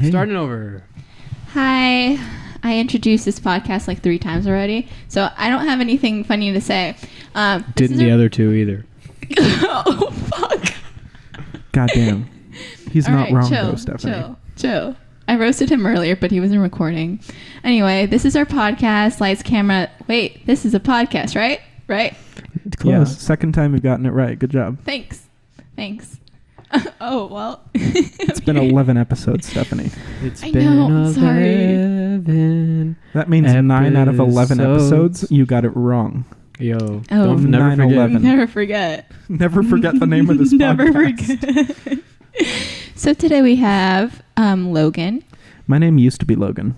Hey. Starting over. Hi. I introduced this podcast like 3 times already, so I don't have anything funny to say. Didn't the other two either. Oh, fuck. Goddamn. He's All not right, wrong, chill, though, Stephanie. Chill. I roasted him earlier, but he wasn't recording. Anyway, this is our podcast. Lights, camera. Wait, this is a podcast, right? Right? It's close. Yeah, second time you've gotten it right. Good job. Thanks. Oh, well. It's been 11 episodes, Stephanie. It's I been know, sorry. 11. That means 9 out of 11 episodes. episodes, you got it wrong. Yo, Oh. don't never 9/11. forget. Never forget. Never forget the name of this Never podcast. forget. So today we have Logan. My name used to be Logan.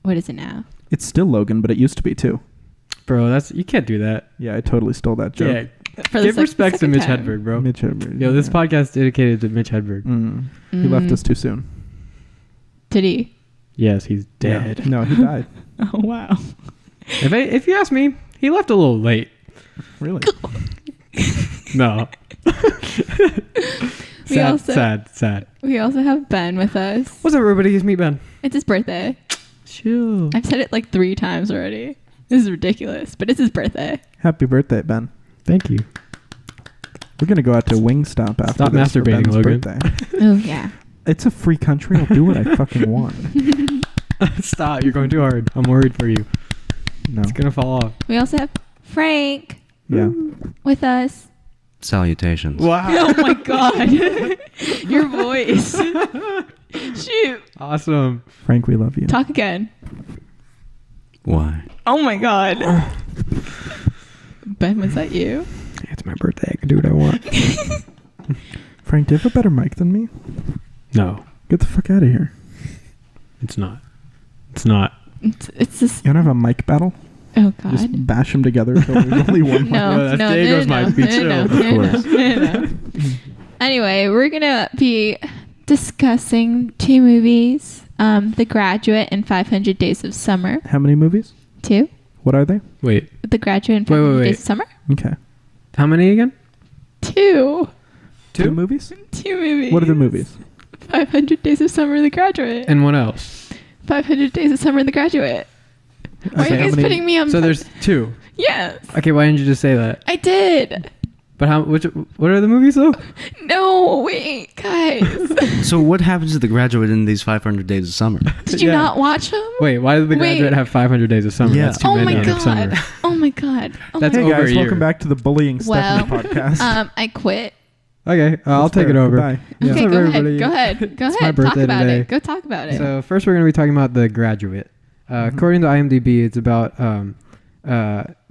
What is it now? It's still Logan, but it used to be too. Bro, you can't do that. Yeah, I totally stole that joke. Yeah. For Give respect to second Mitch time. Hedberg, bro. Mitch Hedberg. Yo, this podcast is dedicated to Mitch Hedberg. He left us too soon. Did he? Yes, he's dead. Yeah. No, he died. Oh, wow. If you ask me, he left a little late. Really? No. Sad. We also have Ben with us. What's up, everybody? It's me, Ben. It's his birthday. Chill. I've said it like 3 times already. This is ridiculous, but it's his birthday. Happy birthday, Ben. Thank you. We're going to go out to Wingstop after Stop this for masturbating, Ben's Logan. birthday. Oh, yeah. It's a free country. I'll do what I fucking want. Stop. You're going too hard. I'm worried for you. No. It's going to fall off. We also have Frank Yeah. with us. Salutations. Wow. Oh, my God. Your voice. Shoot. Awesome. Frank, we love you. Talk again. Why? Oh, my God. Ben, was that you? It's my birthday. I can do what I want. Frank, do you have a better mic than me? No, Get the fuck out of here. it's not. It's not. It's just... You want to have a mic battle? Oh, God. Just bash them together until there's only one mic. No, that's Diego's mic. Be chill, of course. No. Anyway, we're going to be discussing 2 movies. The Graduate and 500 Days of Summer. How many movies? 2. What are they? Wait. The Graduate and 500 Wait. Days of Summer. Okay. How many again? 2. Two movies? 2 movies. What are the movies? 500 Days of Summer and The Graduate. And what else? 500 Days of Summer and The Graduate. Why Okay, are you how guys many- putting me on... So there's 2. Yes. Okay, why didn't you just say that? I did. But what are the movies though? No, wait, guys. So what happens to The Graduate in these 500 Days of Summer? Did you Yeah. not watch them? Wait, why did The Graduate have 500 Days of Summer? Yeah. That's too Oh many my in the summer. God. Oh my God. Oh That's my Hey over guys, a year. welcome back to the Bullying Well, Stephanie podcast. I quit. Okay, I'll That's take fair. it over. Goodbye. Yeah. Okay, What's up, go everybody? ahead. Go It's ahead. my Talk birthday about today. it. Go talk about it. So first we're going to be talking about The Graduate. According to IMDb, it's about in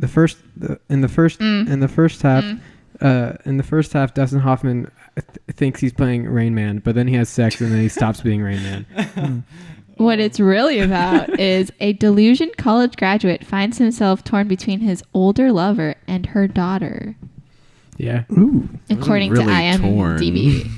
the first half, Dustin Hoffman thinks he's playing Rain Man, but then he has sex and then he stops being Rain Man. What it's really about is a delusioned college graduate finds himself torn between his older lover and her daughter, Yeah. Ooh. according really to IMDb.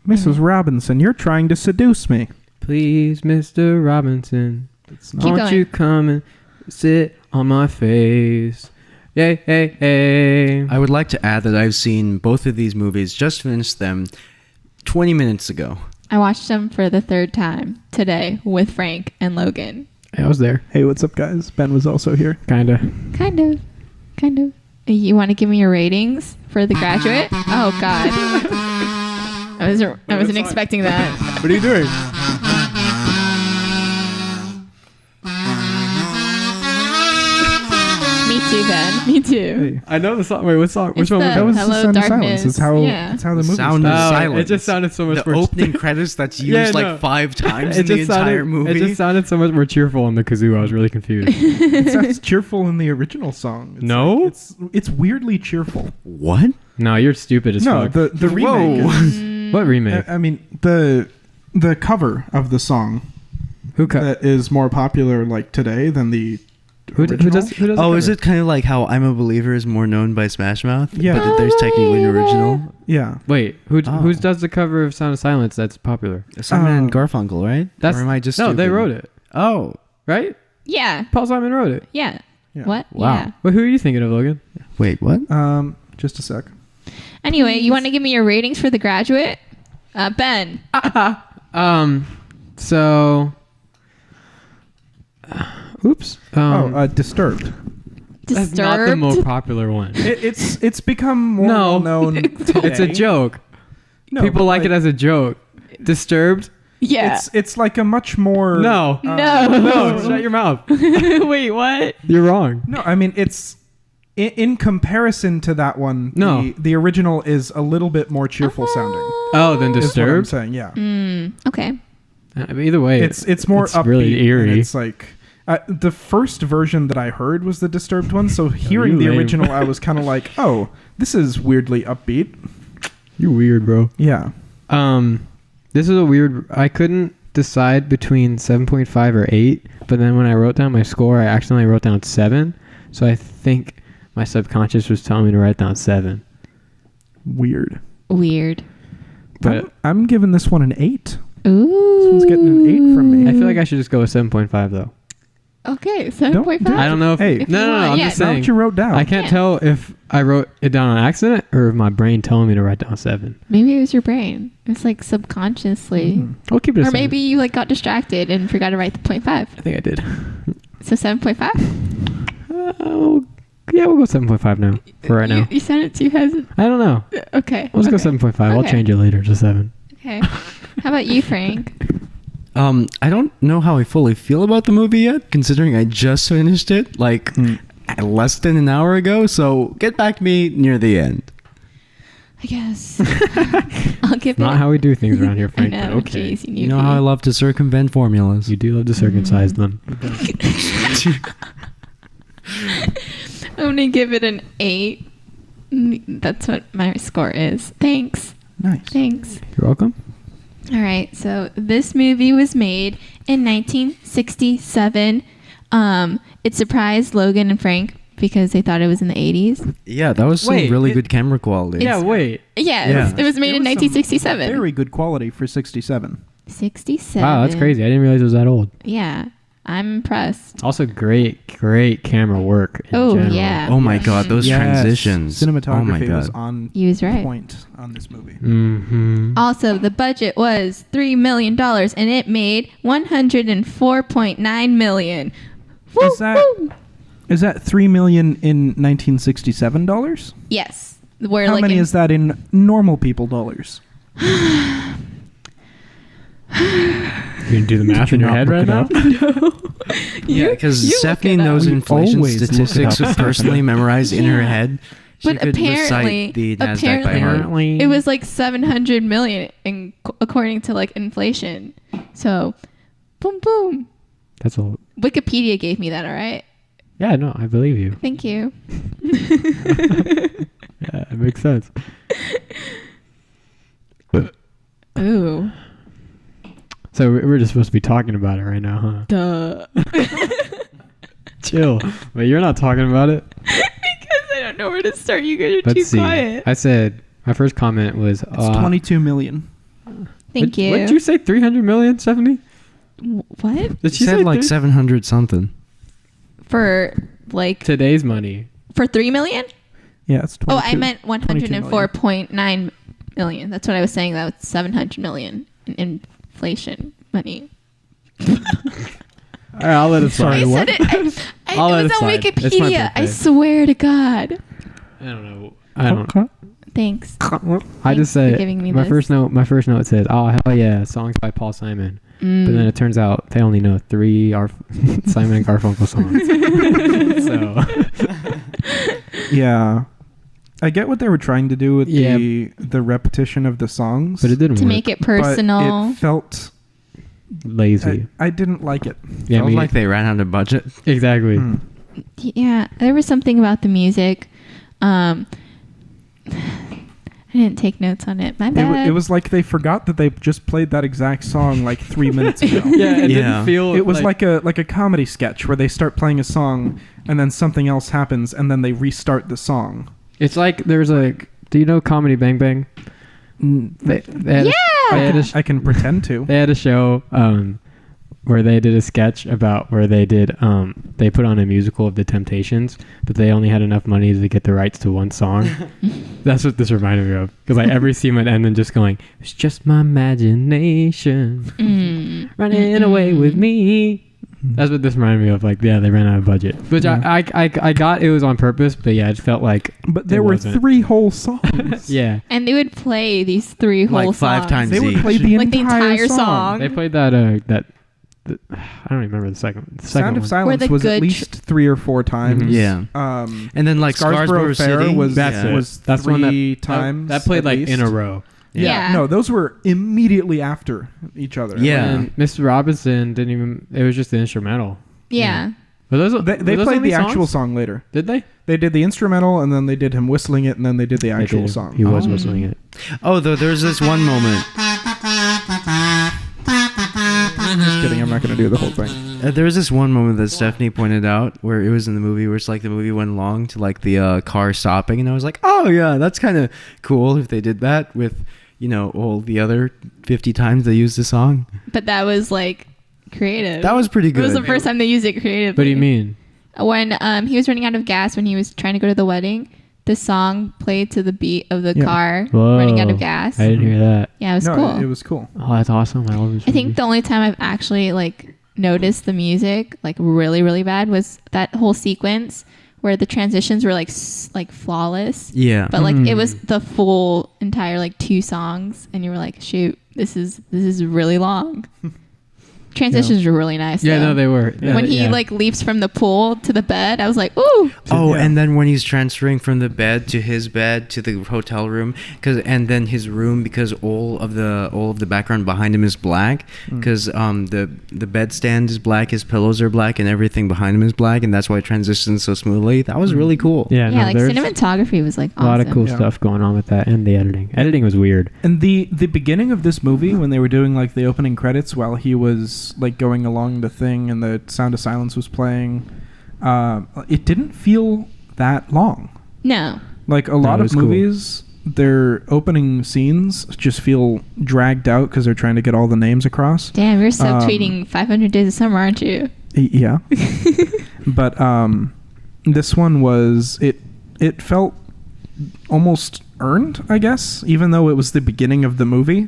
Mrs. Robinson, you're trying to seduce me. Please, Mr. Robinson, It's Keep won't going. you come and sit on my face? Yay, hey, hey. I would like to add that I've seen both of these movies, just finished them 20 minutes ago. I watched them for the 3rd time today with Frank and Logan. I was there. Hey, what's up, guys? Ben was also here. Kinda. Kind of. You want to give me your ratings for The Graduate? Oh God, I wasn't expecting that. What are you doing? Me too, Ben. Me too. Hey, I know the song. Wait, what song? Which It's one was the- that was that? the Hello, Sound of Darkness. Silence. It's how, Yeah. it's how the The movie Sound of starts. Silence. It just sounded so much The more... opening credits that's used Yeah, like no. 5 times in the entire sounded, movie. It just sounded so much more cheerful in the kazoo. I was really confused. It sounds cheerful in the original song. It's No? like- it's weirdly cheerful. What? No, you're stupid as No, fuck. the remake. Whoa. Is, What remake? I mean the cover of the song Who cut? that is more popular like today than the Who original. does? Who does? Oh, the is cover? it kind of like how I'm a Believer is more known by Smash Mouth? Yeah. But that there's technically an original? Yeah. Wait, who Oh. does the cover of Sound of Silence? That's popular. Simon and Oh. Garfunkel, right? That's or am I just no. They stupid? wrote it, Oh. right? Yeah. Paul Simon wrote it. Yeah. Yeah. What? Wow. Yeah. Well, who are you thinking of, Logan? Wait, what? Just a sec. Anyway, you want to give me your ratings for The Graduate? Ben. So, oops. Disturbed. That's not the most popular one. It's become more well known. It's a joke. No, People like it as a joke. Disturbed? Yeah. It's like a much more No. No. Shut your mouth. Wait, what? You're wrong. No, I mean it's in comparison to that one. No. the original is a little bit more cheerful sounding. Oh, then Is what I'm Disturbed? saying, yeah. Okay. Either way, It's more it's upbeat. really and eerie. it's like the first version that I heard was the Disturbed one. So hearing you the lame. original, I was kind of like, oh, this is weirdly upbeat. You're weird, bro. Yeah. This is a weird. I couldn't decide between 7.5 or 8, but then when I wrote down my score, I accidentally wrote down 7. So I think my subconscious was telling me to write down 7. Weird. But I'm giving this one an 8. Ooh. This one's getting an 8 from me. I feel like I should just go with 7.5 though. Okay, 7.5. I don't know if. Hey, no, I'm yeah, just Not saying. what you wrote down. I can't tell if I wrote it down on accident or if my brain telling me to write down 7. Maybe it was your brain. It's like subconsciously. I'll keep it. Or a 7. maybe you like got distracted and forgot to write the 0.5. I think I did. So 7.5? Yeah, we'll go 7.5 now for right now. You sounded too hesitant. I don't know. Okay. Let's go okay. 7.5. I'll Okay. change it later to 7. Okay. How about you, Frank? I don't know how I fully feel about the movie yet, considering I just finished it like less than an hour ago. So get back to me near the end. I guess. I'll give Not it. how we do things around here, I Frank. know. but okay. Jeez, You know how I love to circumvent formulas. You do love to circumcise them. I'm going to give it an 8. That's what my score is. Thanks. Nice. Thanks. You're welcome. All right. So this movie was made in 1967. It surprised Logan and Frank because they thought it was in the 80s. Yeah, that was some Wait, really good camera quality. Yeah, wait. Yeah, Yeah. it was made in There was some 1967. Very good quality for 67. 67. Wow, that's crazy. I didn't realize it was that old. Yeah, I'm impressed. Also, great camera work. In Oh, general. yeah. Oh my god, those Yes. transitions. Cinematography Oh my was god. on He was right. point on this movie. Mm-hmm. Also, the budget was $3 million and it made $104.9 million. Woo, Is that- woo. Is that $3 million in 1967 dollars? Yes. We're How like many in- is that in normal people dollars? You can do the math in you your not head right look now? it Yeah, because you look Stephanie it up. knows We inflation always look it statistics up. would personally memorize in her Yeah. head. She But could apparently- recite the NASDAQ by heart. Apparently. It was like 700 million according to like inflation. So, boom, boom. That's all. Wikipedia gave me that, all right? Yeah, no, I believe you. Thank you. Yeah, it makes sense. Ooh. So we're just supposed to be talking about it right now, huh? Duh. Chill. But you're not talking about it. Because I don't know where to start. You guys are Let's too see. quiet. I said my first comment was. It's 22 million. Thank you. What did you say? 300 million, Stephanie? What? Did She said like 700 something. For like Today's money. for 3 million? Yeah, it's 22. Oh, I meant 22 million. 104.9 million. That's what I was saying. That was 700 million in inflation money. All right, I'll let it slide. I what? said it. I'll It let was it on slide. It's my Wikipedia. I birthday. swear to God. I don't know. I don't. Okay. Thanks. I Thanks just for said giving me my this. first note. My first note says, "Oh hell yeah, songs by Paul Simon." But then it turns out they only know 3 Simon and Garfunkel songs. So Yeah. I get what they were trying to do with Yeah. the repetition of the songs. but it didn't to work. make it but personal. it felt... Lazy. I didn't like it. Yeah, Felt me like they ran out of budget. exactly. Hmm. Yeah, there was something about the music. I didn't take notes on it. My bad. It was like they forgot that they just played that exact song like 3 minutes ago. Yeah, it Yeah. didn't feel. It was like a comedy sketch where they start playing a song and then something else happens and then they restart the song. It's like there's a. Do you know Comedy Bang Bang? They had Yeah! they had a sh- I can pretend to. they had a show where they did a sketch about where they did they put on a musical of the Temptations, but they only had enough money to get the rights to one song. That's what this reminded me of, because like every scene would end and just going, "It's just my imagination." running away with me. That's what this reminded me of. Like, yeah, they ran out of budget, which Yeah. I got it was on purpose, but yeah, it felt like. But there it were wasn't. 3 whole songs. Yeah, And they would play these 3 whole Like 5 songs. times They would each. play the Like the entire song. they played that I don't remember the second. The second Sound of one. Silence the was at good least 3 or 4 times. Mhm. Yeah. And And then like Scarsborough Fair City was That's it. was That's 3 one that times. that played at like least. in a row. Yeah. No, those were immediately after each other. Yeah. And Mr. Robinson didn't even. It was just the instrumental. Yeah. Were those, They were those played only the actual songs? song later. Did they? They did the instrumental, and then they did him whistling it, and then they did the actual They did. song. He was Oh. whistling it. Oh, though there's this one moment. Just kidding. I'm not going to do the whole thing. There was this one moment that Stephanie pointed out where it was in the movie where it's like the movie went along to like the car stopping, and I was like, oh yeah, that's kind of cool if they did that with, you know, all the other 50 times they used the song. But that was like creative. That was pretty It was good. the first time they used it creatively. What do you mean? When he was running out of gas when he was trying to go to the wedding, the song played to the beat of the Yeah. car Whoa. running out of gas. I didn't hear that. Yeah, it was No, cool. it was cool. Oh, that's awesome. I love this I think movie. the only time I've actually like noticed the music like really really bad was that whole sequence where the transitions were like like flawless. Yeah. But like it Mm. was the full entire like 2 songs, and you were like, shoot, this is really long. Transitions were really nice. Yeah, though. no, they were. When he yeah. like leaps from the pool to the bed, I was like, ooh. Oh, Yeah. and then when he's transferring from the bed to his bed to the hotel room, and then his room because all of the background behind him is black because the bed stand is black, his pillows are black, and everything behind him is black, and that's why it transitions so smoothly. That was really cool. Yeah, Yeah, no, like there's cinematography was like a lot of awesome. cool Yeah. stuff going on with that, and the editing. Editing was weird. And the beginning of this movie, when they were doing like the opening credits while he was like going along the thing and the Sound of Silence was playing, it didn't feel that long. No. Like a No, lot it of was cool. movies, their opening scenes just feel dragged out because they're trying to get all the names across. Damn, you're Um, subtweeting 500 Days of Summer, aren't you? Yeah. But this one was it felt almost earned, I guess, even though it was the beginning of the movie.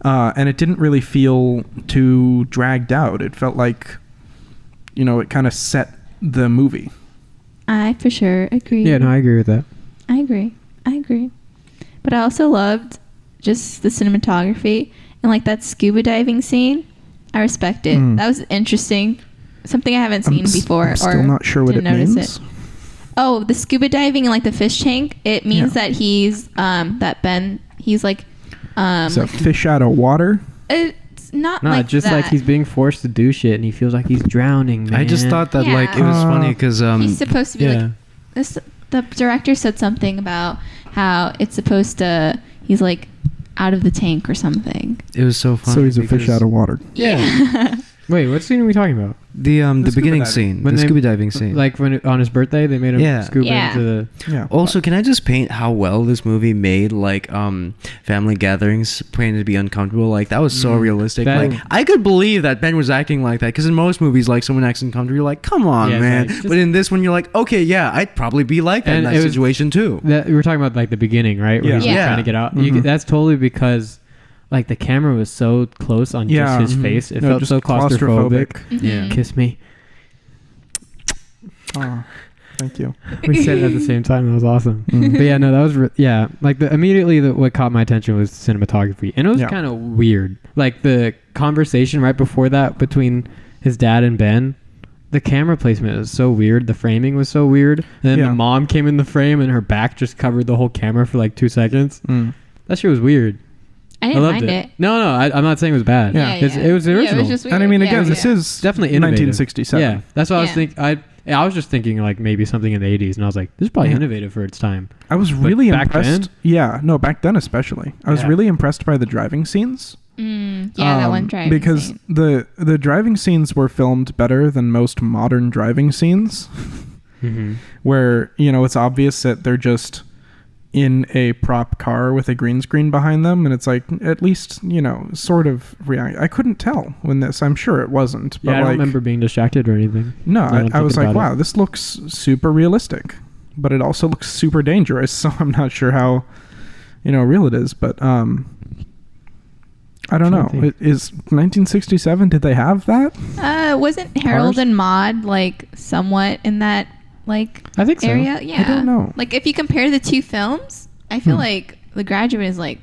And it didn't really feel too dragged out. It felt like, you know, it kind of set the movie. I for sure agree. Yeah, no, I agree with that. I agree. But I also loved just the cinematography and like that scuba diving scene. I respect it. Mm. That was interesting. Something I haven't seen before. I'm or still not sure what it didn't notice means. Oh, the scuba diving and like the fish tank. It means Yeah. that he's that Ben. He's like It's a fish out of water. it's not No, like just that. like he's being forced to do shit, and he feels like he's drowning. Man. I just thought that like it was Yeah. funny because he's supposed to be yeah. like this. The director said something about how it's supposed to. He's like out of the tank or something. It was so funny. So he's a fish because out of water. Yeah. Wait, what scene are we talking about? the scuba beginning diving. scene, When the they- scuba diving scene. Like when on his birthday, they made him Yeah. scuba Yeah. into the. Yeah. Also, can I just paint how well this movie made like family gatherings painted to be uncomfortable? Like that was so realistic. That- Like I could believe that Ben was acting like that because in most movies, like someone acts uncomfortable, you're like, come on, Yeah, man. like, just- But in this one, you're like, okay, yeah, I'd probably be like that in And that it was- situation too. That we were talking about like the beginning, right? Where Yeah. he's like, Yeah. trying to get out. Mhm. That's totally because like the camera was so close on Yeah. just his Mhm. face. It No, felt just so claustrophobic. Yeah. Mhm. Kiss me. Oh, thank you. We said it at the same time. That was awesome. Mhm. But yeah, no, that was yeah. Like immediately, what caught my attention was cinematography, and it was Yeah. kind of weird. Like the conversation right before that between his dad and Ben. The camera placement was so weird. The framing was so weird. And then Yeah. the mom came in the frame, and her back just covered the whole camera for like 2 seconds. Mm. That shit was weird. I didn't loved mind it. No, I'm not saying it was bad. Yeah. It was Yeah, original. it was just weird. And I mean, Yeah, again, yeah. this is Definitely innovative. 1967. Yeah, that's what I was Yeah. thinking. I was just thinking like maybe something in the 80s, and I was like, this is probably Yeah. innovative for its time. I was But really back impressed. then? Yeah, no, back then especially. I was Yeah. really impressed by the driving scenes. Yeah, that one driving because scene. the driving scenes were filmed better than most modern driving scenes, Mm-hmm. where you know it's obvious that they're just in a prop car with a green screen behind them, and it's like at least you know sort of react. I couldn't tell when this. I'm sure it wasn't. But Yeah, I don't like, remember being distracted or anything. No, Now that I I'm was thinking like, about wow, this looks super realistic, but it also looks super dangerous. So I'm not sure how, you know, real it is. But I don't Trying to know. think. Is 1967? Did they have that? Wasn't Harold Cars? and Maude like somewhat in that like I think so. area? Yeah. I don't know. Like if you compare the two films, I feel Hmm. like The Graduate is like,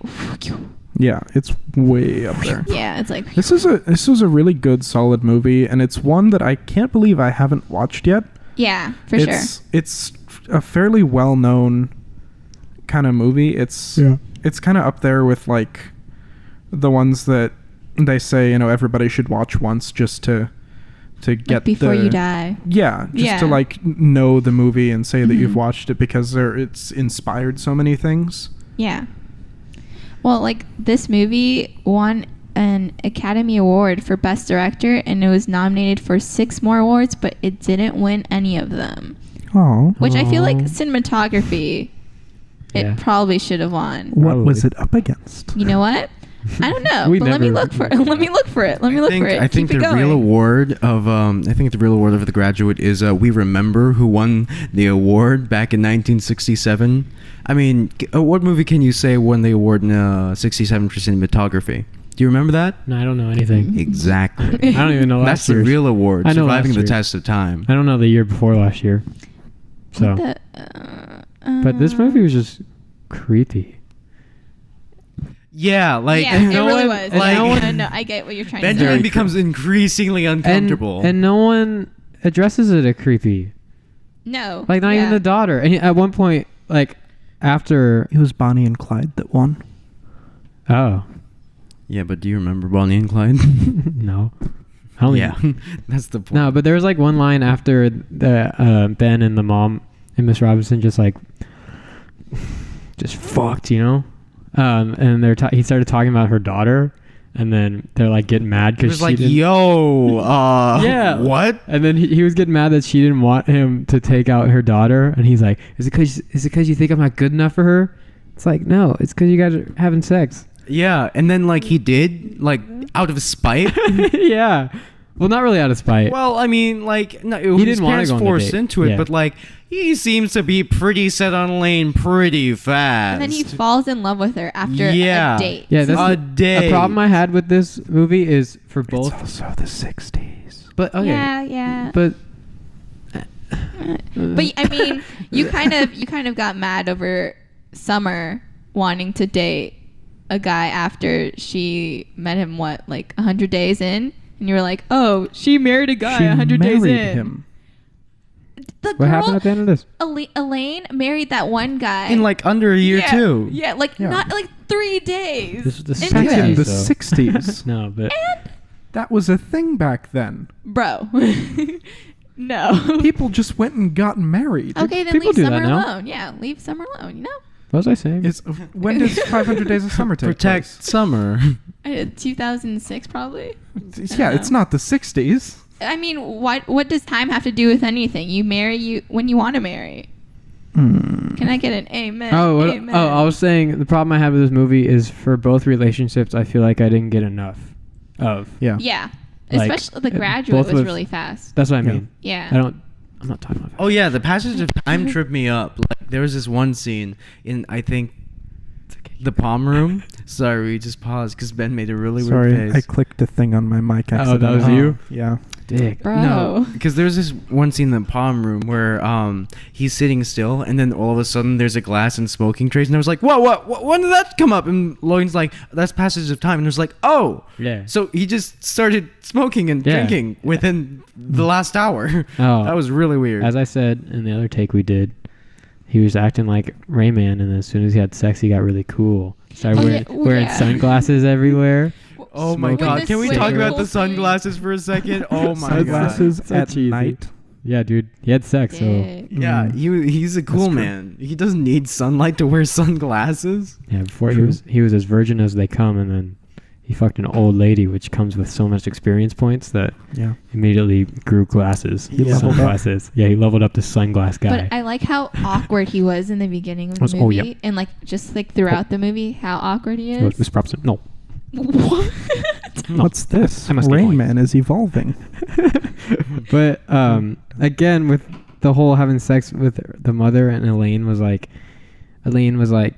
Yeah, it's way up there. yeah, it's like This was a really good, solid movie, and it's one that I can't believe I haven't watched yet. yeah, for sure. It's a fairly well-known kind of movie. It's kind of up there with like the ones that they say everybody should watch once just to Like get before the, you die. Yeah, just Yeah. to like know the movie and say that you've Mhm. watched it because it's inspired so many things. Yeah. Well, like this movie won an Academy Award for Best Director, and it was nominated for 6 more awards, but it didn't win any of them. Oh, Which I feel like Aw. cinematography, it Yeah. probably should have won. what was Probably. it up against? You know what? I don't know. We But let me never- look for it. Let me look for it. Let me look for it. I think Keep the it going. real award of The Graduate is We Remember, who won the award back in 1967. I mean, what movie can you say won the award in 67 for cinematography? Do you remember that? No, I don't know anything. Exactly. I don't even know That's last the year's. real award, I know surviving last the year. test of time. I don't know the year before last year. So, What but this movie was just creepy. Yeah, like yeah, it no really one- was. and Like, no one- no, I get what you're trying to Benjamin say. becomes increasingly uncomfortable. And no one addresses it as creepy. No. Like not even yeah. the daughter. And at one point, like after, It was Bonnie and Clyde that won. oh Yeah, but do you remember Bonnie and Clyde? no, I don't Yeah, even- that's the point. no. But there was like one line after the Ben and the mom and Miss Robinson just fucked, and he started talking about her daughter, and then they're like getting mad It because was she like, didn't. yo, Yeah. what? And then he was getting mad that she didn't want him to take out her daughter, and he's like, "Is it because you think I'm not good enough for her?" It's like, no, it's because you guys are having sex. Yeah, and then like he did, like out of spite. Yeah, well, not really out of spite. Well, I mean, like no, He his didn't wanna parents go on the forced date. into it, Yeah. but like he seems to be pretty set on Elaine pretty fast. And then he falls in love with her after Yeah. a date. Yeah, that's a day. a problem I had with this movie is for It's both. also the 60s. But okay, Yeah. but But I mean, you kind of got mad over Summer wanting to date a guy after she met him like 100 days in, and you were like, "Oh, she married a guy She 100 days married in." him. The what happened girl at the end of this? Elaine married that one guy in like under a year yeah, too. Yeah, like Yeah. not like 3 days. This was the into Back second in it. the so- 60s. No, but And That was a thing back then. bro, no. People just went and got married. Okay, then people leave do that Summer now. alone. Yeah, leave Summer alone. You know, what was I saying? When does 500 Days of Summer take Protect place? summer. 2006 probably. Yeah, it's not the 60s. I mean, what does time have to do with anything? You marry when you want to marry. Can I get an amen? Amen. I was saying the problem I have with this movie is for both relationships, I feel like I didn't get enough of. Yeah. Yeah, Like, especially The Graduate both was with- really fast. That's what I Yeah. mean. Yeah. I'm not talking about. Oh yeah, the passage of time tripped me up. Like there was this one scene in I think the palm room. Sorry, we just paused because Ben made a really Sorry, weird I face. clicked a thing on my mic Oh, that accidentally. was you? Yeah. Dick. Bro. No, because there's this one scene in the palm room where he's sitting still, and then all of a sudden there's a glass and smoking trays, and I was like, "Whoa, what? When did that come up?" And Logan's like, "That's passage of time," and I was like, "Oh, Yeah. So he just started smoking and Yeah. drinking within the last hour. Oh. That was really weird. As I said in the other take we did, he was acting like Rayman, and as soon as he had sex, he got really cool. Started Oh, wearing, yeah. wearing Yeah. sunglasses everywhere. Oh my Smoking. god! With Can we the talk about the swivel thing. sunglasses for a second? Oh my god! Sunglasses So at cheesy. night. Yeah, dude. He had sex, so Dick. Yeah, he's a cool true. man. He doesn't need sunlight to wear sunglasses. yeah. Before he True. was as virgin as they come, and then he fucked an old lady, which comes with so much experience points that Yeah. immediately grew glasses. He leveled up. Sunglasses. Yeah, he leveled up to sunglass guy. But I like how awkward he was in the beginning of the Was- movie, oh, yeah. and like just like throughout the movie, how awkward he is. Miss Robinson. No. What? No. What's this? I must get Rain going. Man is evolving. But again, with the whole having sex with the mother, and Elaine was like,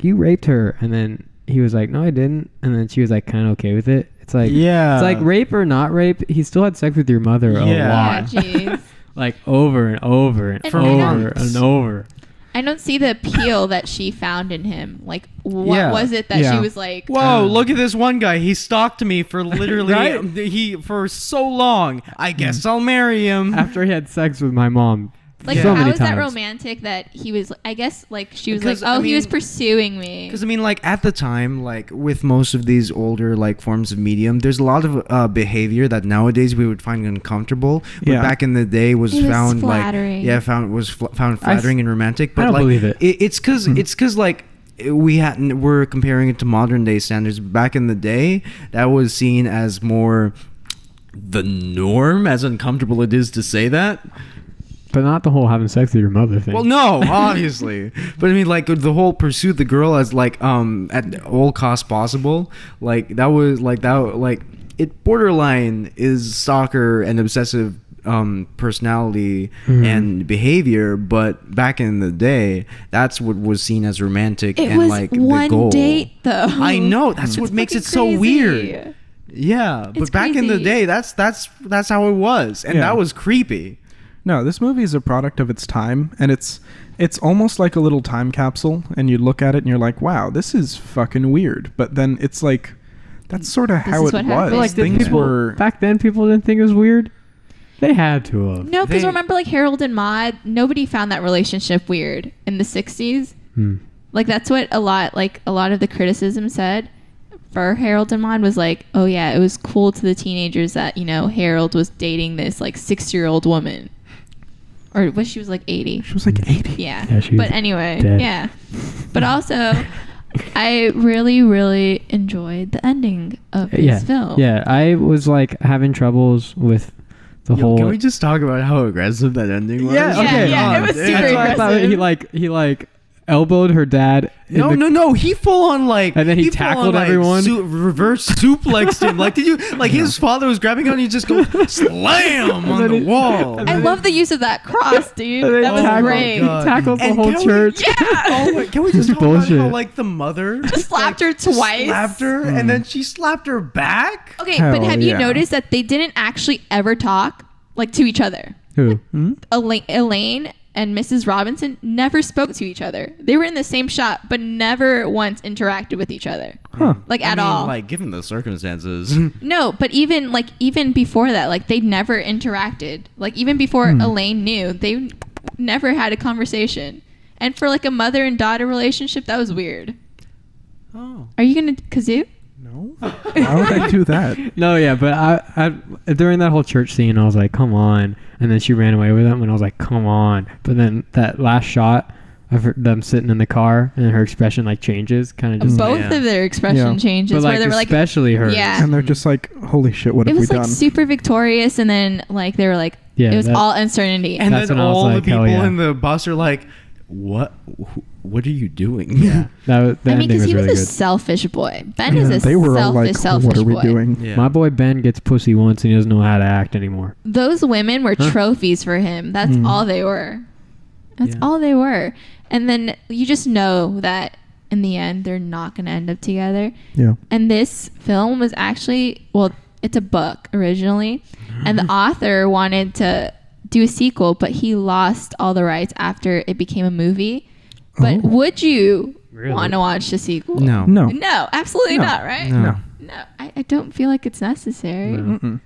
"You raped her," and then he was like, "No, I didn't," and then she was like, kind of okay with it. It's like Yeah. it's like rape or not rape. He still had sex with your mother a Yeah. Yeah, lot, jeez. like over and over and And over I and over. I don't see the appeal that she found in him. Like, what Yeah. was it that Yeah. she was like? Whoa, look at this one guy. He stalked me for literally Right? for so long. I guess I'll marry him. After he had sex with my mom, Like, so how many is that times. romantic that he was? I guess like she was Because, like, oh, I he was mean- pursuing me. Because I mean, like at the time, like with most of these older like forms of medium, there's a lot of behavior that nowadays we would find uncomfortable, but Yeah. back in the day was It was found flattering. like found flattering and romantic. But I don't like, believe it. It's because like we're comparing it to modern day standards. Back in the day, that was seen as more the norm, as uncomfortable it is to say that. but not the whole having sex with your mother thing. Well, no, obviously, but I mean, like the whole pursue the girl as like at all costs possible. Like that was like that like it borderline is stalker and obsessive personality and behavior. But back in the day, that's what was seen as romantic it and was like one the goal. date though. I know that's what It's makes it fucking so crazy. weird. Yeah, but It's back in the crazy. day, that's how it was, and Yeah. that was creepy. No, this movie is a product of its time, and it's almost like a little time capsule. And you look at it, and you're like, "Wow, this is fucking weird." But then it's like, that's sort of how is it what was. happened. But, like, did Things people were back then, people didn't think it was weird. They had to have. No, because They- remember, like Harold and Maude, nobody found that relationship weird in the '60s. Like that's what a lot of the criticism said for Harold and Maude was like, oh yeah, it was cool to the teenagers that Harold was dating this like 6-year-old woman, or was she was like 80? She was like 80. Yeah. Yeah, she was But anyway, dead. yeah. But also, I really, really enjoyed the ending of this film. Yeah, I was like having troubles with the whole. Can we just talk about how aggressive that ending was? Yeah, okay. Yeah, it was dude. super That's why I thought aggressive. he like elbowed her dad. in No, the- no. He full on like, And then he full tackled on, like, everyone? reverse suplexed him. Like, did you like his father was grabbing him and he just go slam on then the he- wall? and I then- love the use of that cross, dude. And then That was tackled- great. God. tackles the And whole can we- church. Oh my, can we just Just talk about how bullshit. like the mother Just slapped her twice. slapped her, and then she slapped her back? Okay, Hell but have you yeah. noticed that they didn't actually ever talk like to each other? Who? Elaine and Mrs. Robinson never spoke to each other. They were in the same shot, but never once interacted with each other, Huh. like I at mean, all. Like, given the circumstances. No, but even before that, like they never interacted. Like even before Elaine knew, they never had a conversation. And for like a mother and daughter relationship, that was weird. Oh. Are you gonna kazoo? No. Why would I do that? No, yeah, but I during that whole church scene, I was like, come on. And then she ran away with him, and I was like, come on. But then that last shot of them sitting in the car, and her expression like changes, kind of just. Both Yeah. of their expression Yeah. changes, But like, where they were like, especially her. Yeah. And they're just like, holy shit, what it have we was like done? super victorious, and then like they were like, Yeah, it was that- all uncertainty. And That's then when I was all like, the hell people yeah. in the bus are like, what are you doing? Yeah, that was, the I mean, ending because was he was really a good. selfish boy. Ben Yeah, is a they were all selfish, like, selfish what are we boy. doing? Yeah. My boy Ben gets pussy once, and he doesn't know how to act anymore. Those women were trophies for him. That's all they were. That's Yeah. all they were. And then you just know that in the end, they're not going to end up together. Yeah. And this film was actually, well, it's a book originally, and the author wanted to do a sequel, but he lost all the rights after it became a movie. But Oh. would you Really? want to watch the sequel? No. No. No, absolutely No. not, right? No. No. No, I don't feel like it's necessary. No. Mm-mm.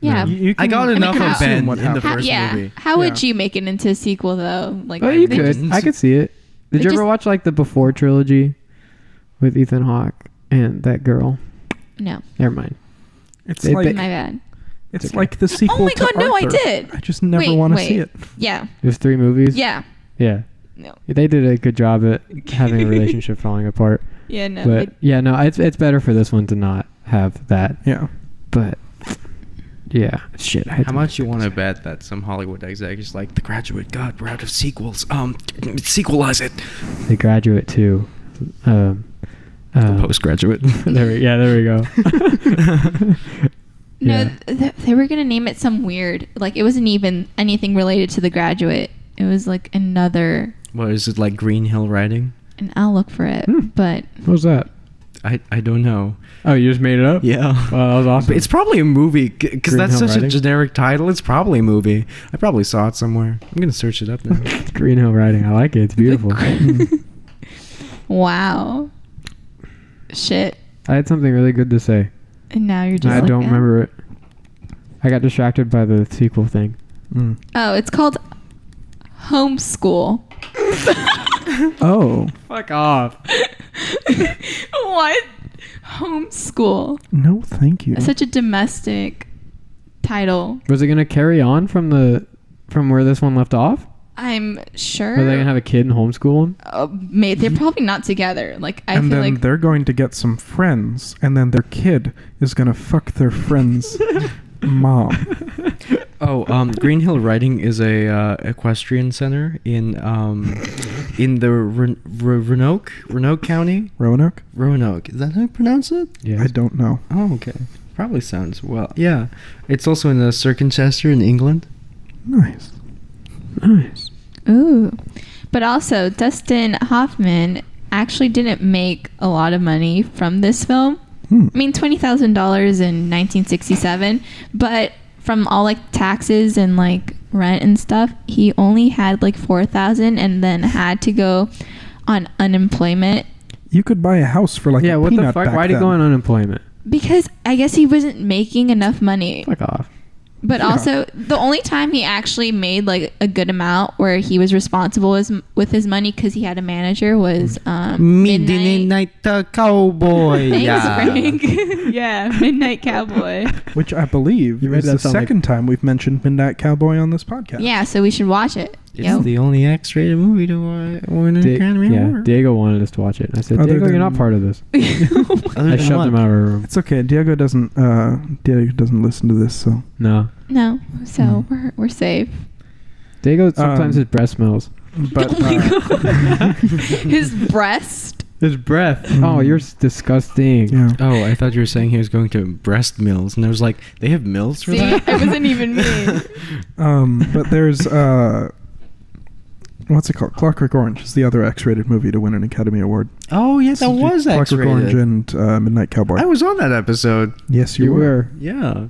Yeah. You I got can enough how- of Ben assume what in the happened. first yeah. movie. How would Yeah. you make it into a sequel though? Like, Oh, you they could. just- I could see it. Did They you ever just- watch like the Before trilogy with Ethan Hawke and that girl? No, Never mind. It's They- like they- my bad. it's okay. like the sequel. Oh my to God, no, I Arthur. did. I just never Wait, want to wait. see it. Yeah, There's 3 movies. yeah, Yeah. no, They did a good job at having a relationship falling apart. yeah, no. But yeah, no, it's better for this one to not have that. Yeah. But yeah, shit. I had How to- much you want to bet that some Hollywood exec is like, The Graduate, God, we're out of sequels. Sequelize it. The Graduate too. Postgraduate. There we go. No, Yeah. they were gonna name it some weird. Like it wasn't even anything related to The Graduate. It was like another. What is it, like Green Hill Writing? And I'll look for it. Hmm. But What was that? I don't know. Oh, you just made it up? Yeah. Well, that was awesome. But it's probably a movie because Green that's Hill such Riding? a generic title. It's probably a movie. I probably saw it somewhere. I'm gonna search it up now. Green Hill Riding. I like it. It's beautiful. Wow. Shit. I had something really good to say. And now you're just I like don't that? remember it. I got distracted by the sequel thing. Oh, it's called Homeschool. Oh Fuck off. What? Homeschool. no, thank you. Such a domestic title. Was it gonna carry on from where this one left off? I'm sure. Are they gonna have a kid and homeschool him? Mate, they're probably not together. Like I and feel then like they're going to get some friends, and then their kid is gonna fuck their friend's mom. Oh, Green Hill Riding is a equestrian center in the Roanoke County. Roanoke? Roanoke. Is that how you pronounce it? Yeah. I don't know. Oh, okay. Probably sounds well. Yeah. It's also in Cirencester in England. Nice. Nice. ooh. But also Dustin Hoffman actually didn't make a lot of money from this film. I mean, $20,000 in 1967, but from all like taxes and like rent and stuff, he only had like $4,000 and then had to go on unemployment You could buy a house for like Yeah, a what the peanut fuck? back Why'd he then. go on unemployment? because I guess he wasn't making enough money. Fuck off. But Yeah. also, the only time he actually made like a good amount where he was responsible with his money because he had a manager was Midnight. Cowboy. Thanks, Frank. Yeah, Midnight Cowboy. Which I believe You made is that the sound like- second time we've mentioned Midnight Cowboy on this podcast. Yeah, so we should watch it. It's Yo. the only X-rated movie to win an Academy yeah, Award. Diego wanted us to watch it. I said, Other Diego, you're not than- part of this. Other I than shoved what? him out of our room. It's okay. Diego doesn't listen to this, so No. No, so we're safe. Diego, sometimes Um, his breath smells. but Oh my God. His breast. His breath. Mm. Oh, you're disgusting. yeah. Oh, I thought you were saying he was going to breast mills, and I was like, they have mills for See, that? it wasn't even me. But there's what's it called? Clockwork Orange is the other X-rated movie to win an Academy Award. Oh, yeah, that was Clockwork Orange X-rated. and Midnight Cowboy. I was on that episode. Yes, You were. Yeah.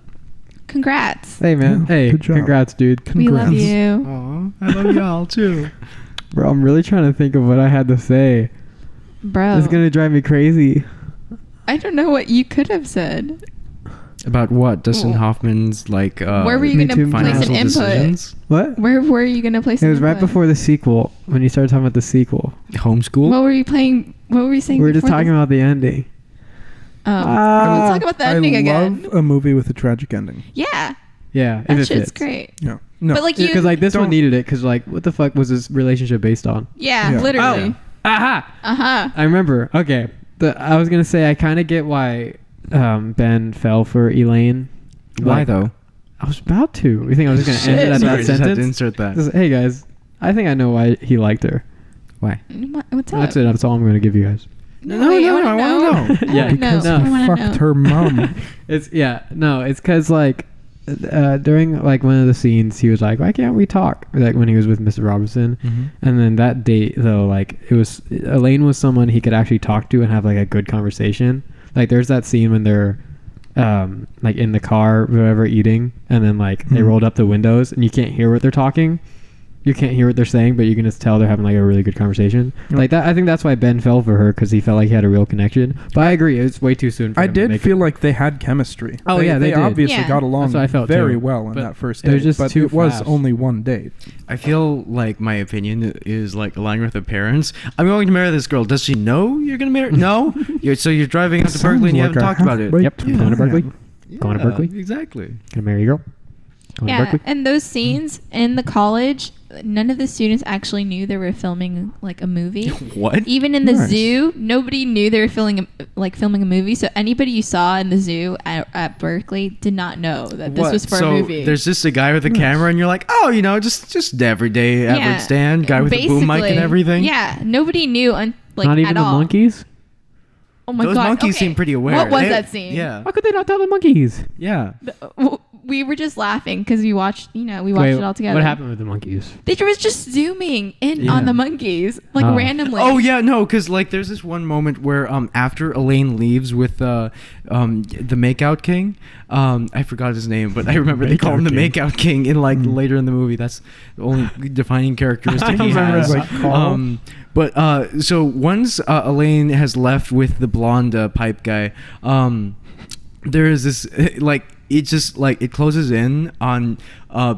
Congrats. Hey, man. Yeah, Hey, good job. congrats, dude. We love Congrats. you. Aw, I love y'all, too. Bro, I'm really trying to think of what I had to say. Bro, It's going to drive me crazy. I don't know what you could have said. About what? Dustin Oh. Hoffman's, like, Where were you Me going Too to place an financial input? decisions? What? Where were you going to place It an was right input? before the sequel, when you started talking about the sequel. Homeschool? What were you playing? What were you saying? We were just before talking this? about the ending. Oh, Ah. let's talk about the ending I again. love a movie with a tragic ending. Yeah, Yeah, if that it shit's fits. great. Yeah. No. But like you, Because like this one Don't- needed it, because like what the fuck was this relationship based on? yeah, Yeah. literally. Aha! Uh huh. I remember. Okay, I was gonna say I kind of get why Ben fell for Elaine. Why, Like, though? I was about to. You think I was just gonna end it at Sorry, that just had to sentence? insert that. Just, hey guys, I think I know why he liked her. Why? What's up? That's it. That's all I'm gonna give you guys. No, wait, I wanna wanna know. Yeah, because no. he I wanna fucked know. her mom. It's It's because like during like one of the scenes he was like, why can't we talk? Like when he was with Mr. Robinson. Mhm. And then that date though, like it was Elaine was someone he could actually talk to and have like a good conversation. Like there's that scene when they're like in the car, whatever, eating, and then like they Mhm. rolled up the windows and you can't hear what they're talking. You can't hear what they're saying, but you can just tell they're having like a really good conversation. Yep. Like that, I think that's why Ben fell for her, because he felt like he had a real connection. But I agree, it's way too soon. For I him to did make feel it. like they had chemistry. Oh, yeah, they did. obviously Yeah. got along That's what I felt, very too. well on But that first it date. was just but too it was fast. only one date. I feel like my opinion is like aligning with the parents. I'm going to marry this girl. Does she know you're going to marry? No. So you're driving out to Berkeley and you Sounds haven't like talked a about it. halfway Yep, plan. going to Berkeley. Going to Yeah, Berkeley? Exactly. Gonna marry your girl. Going to Yeah, Berkeley. and those scenes in the college, none of the students actually knew they were filming like a movie. What? Even in the Nice. zoo, nobody knew they were filming a movie. So anybody you saw in the zoo at Berkeley did not know that this What? was for So a movie. there's just a guy with a camera, and you're like, oh, just everyday average stand guy with a boom mic and Basically, everything. Yeah, nobody knew Not even at the all. monkeys. Oh my Those god. monkeys okay. seem pretty aware. What was They- that scene? Yeah. How could they not tell the monkeys? Yeah. We were just laughing because we watched it all together. What happened with the monkeys? They was just zooming in Yeah. on the monkeys, like Oh. randomly. Oh yeah, no, because like there's this one moment where after Elaine leaves with the Makeout King, I forgot his name, but I remember they call him the Makeout Makeout King in like later in the movie. That's the only defining characteristic he remember has. his, like, call. But so once Elaine has left with the blonde pipe guy, there is this like. It just like it closes in on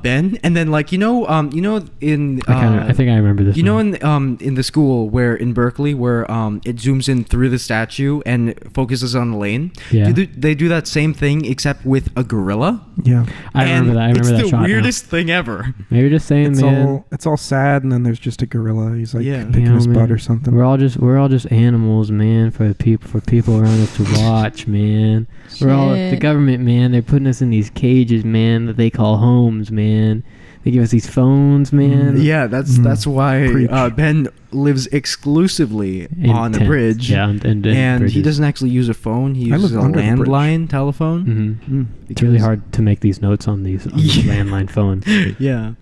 Ben, and then like in I think I remember this. you know one. in the school where in Berkeley where it zooms in through the statue and focuses on Elaine. Yeah. They do that same thing except with a gorilla. Yeah. I remember that. I remember it's that the shot now. weirdest thing ever. Maybe just saying, man. It's all sad, and then there's just a gorilla. He's like Yeah. picking You know, his man, butt or something. We're all just animals, man. For people around us to watch, man. We're all the Shit. government, man. They're putting us in these cages, man, that they call homes, man. They give us these phones, man. Yeah, that's why Preach. Ben lives exclusively In on a tents. bridge. Yeah, and and he bridges. doesn't actually use a phone. He I uses a live under the bridge. landline telephone. Mhm. It's really Because- hard to make these notes on these Yeah. landline phone. Yeah.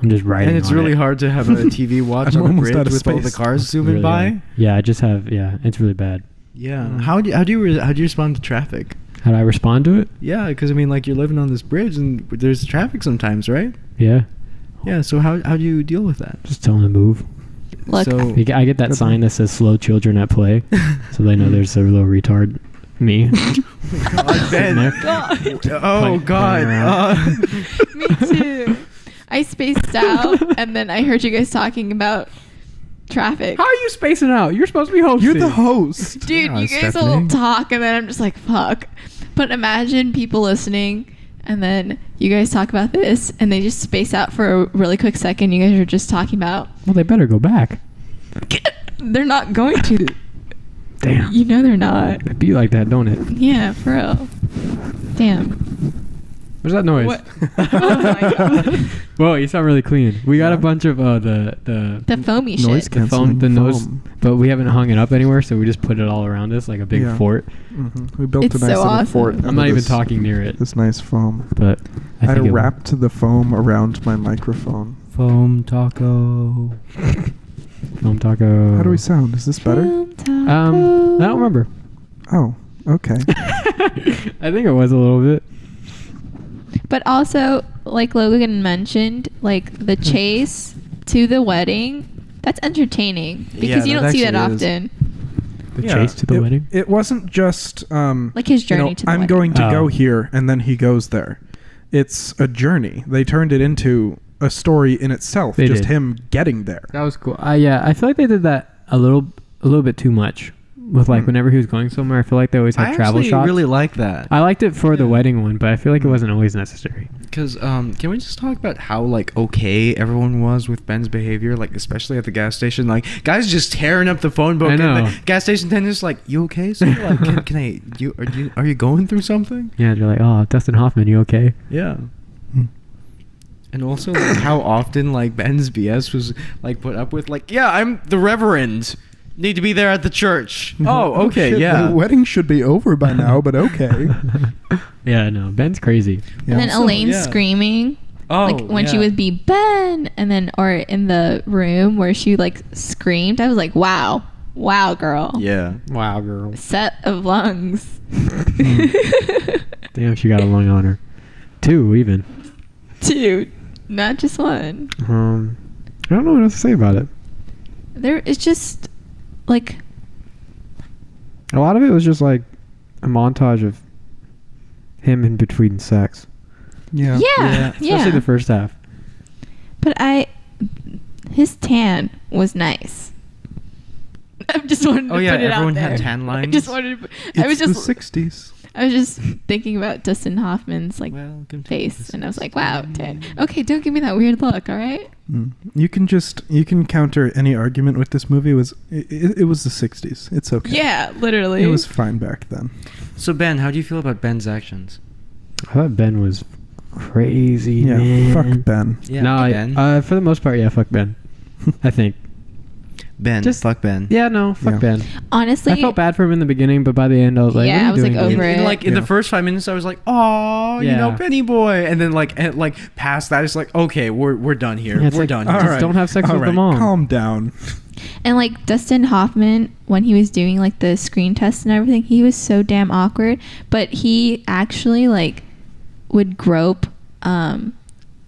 I'm just writing. And it's on really it. hard to have a TV watch I'm on a almost bridge out of with all the space. cars zooming Really by. hard. Yeah, I just have. Yeah, it's really bad. Yeah. Mm. How do you respond to traffic? How do I respond to it? Yeah, because I mean, like you're living on this bridge and there's traffic sometimes, right? Yeah, Yeah. So how do you deal with that? just tell them to move. Look, So I get that Good sign that says "slow children at play," so they know there's a little retard. Me. God, Ben. There. Oh Playing God. around. me too. I spaced out, and then I heard you guys talking about traffic. How are you spacing out? You're supposed to be hosting. You're the host. Dude, Yeah, you guys Stephanie. will talk, and then I'm just like, fuck. But imagine people listening, and then you guys talk about this, and they just space out for a really quick second. You guys are just talking about. Well, they better go back. They're not going to. Damn. You know they're not. It be like that, don't it? Yeah, for real. Damn. What's that noise? What? Oh my god. Whoa, you sound really clean. We got a bunch of the The foamy Noise shit. the foam, canceling the nose, foam. but we haven't hung it up anywhere, so we just put it all around us like a big Yeah. fort. We built It's a nice so little awesome. fort. I'm out not of even this- talking near it, This nice foam. but I I think it wrapped the foam around my microphone. Foam taco. foam taco. How do we sound? Is this better? I don't remember. Oh, okay. I think it was a little bit. But also, like Logan mentioned, like the chase to the wedding, that's entertaining because Yeah, you that don't see that actually is. often. The chase to the wedding. It wasn't just Like his journey to the I'm wedding. going to go Oh. here, and then he goes there. It's a journey. They turned it into a story in itself. They just did. him getting there. That was cool. Yeah, I feel like they did that a little bit too much. With like whenever he was going somewhere, I feel like they always had I travel actually shots. really like that. I liked it for the Yeah. wedding one, but I feel like it wasn't always necessary. Because can we just talk about how like okay everyone was with Ben's behavior, like especially at the gas station, like guys just tearing up the phone book, I and know. the gas station attendant's like, "You okay? So like, can I? Are you going through something?" Yeah, they're like, "Oh, Dustin Hoffman, you okay?" Yeah. Hmm. And also like how often like Ben's BS was like put up with, like, "Yeah, I'm the Reverend. Need to be there at the church." Oh, okay, shit, yeah. The wedding should be over by now, but okay. Yeah, no, Ben's crazy. Yeah. And then Also, Elaine yeah. screaming. Oh, Like when she yeah. would be Ben, and then or in the room where she like screamed. I was like, wow, girl. Yeah. Wow, girl. Set of lungs. Damn, she got a lung on her. 2 even. Dude, not just one. I don't know what else to say about it. It's just like A lot of it was just like a montage of him in between sex. Yeah. yeah. Especially the first half. But his tan was nice. I just wanted to Oh, yeah, put it out everyone there. had tan I lines. just wanted to. It's I was just. the 60s. I was just thinking about Dustin Hoffman's like Welcome to face, the and I was like, "Wow, 60s. tan." Okay, don't give me that weird look. All right. You can counter any argument with this movie. It was the 60s. It's okay. Yeah, literally. It was fine back then. So Ben, how do you feel about Ben's actions? I thought Ben was crazy, Yeah. man. Fuck Ben. Yeah, No, Ben. for the most part, yeah, fuck Ben. I think. Ben. Just- Fuck Ben. Yeah, no, fuck Yeah. Ben. Honestly, I felt bad for him in the beginning, but by the end, I was like, Yeah, what are you I was, like, doing, dude? over it. Like in Yeah. the first 5 minutes, I was like, "Oh, you Yeah. know, Penny boy," and then like past that, it's like, "Okay, we're done here. Yeah, it's we're like, done." All Here. Just don't have sex All with the right, mom. Calm down. and like Dustin Hoffman, when he was doing like the screen test and everything, he was so damn awkward. But he actually like would grope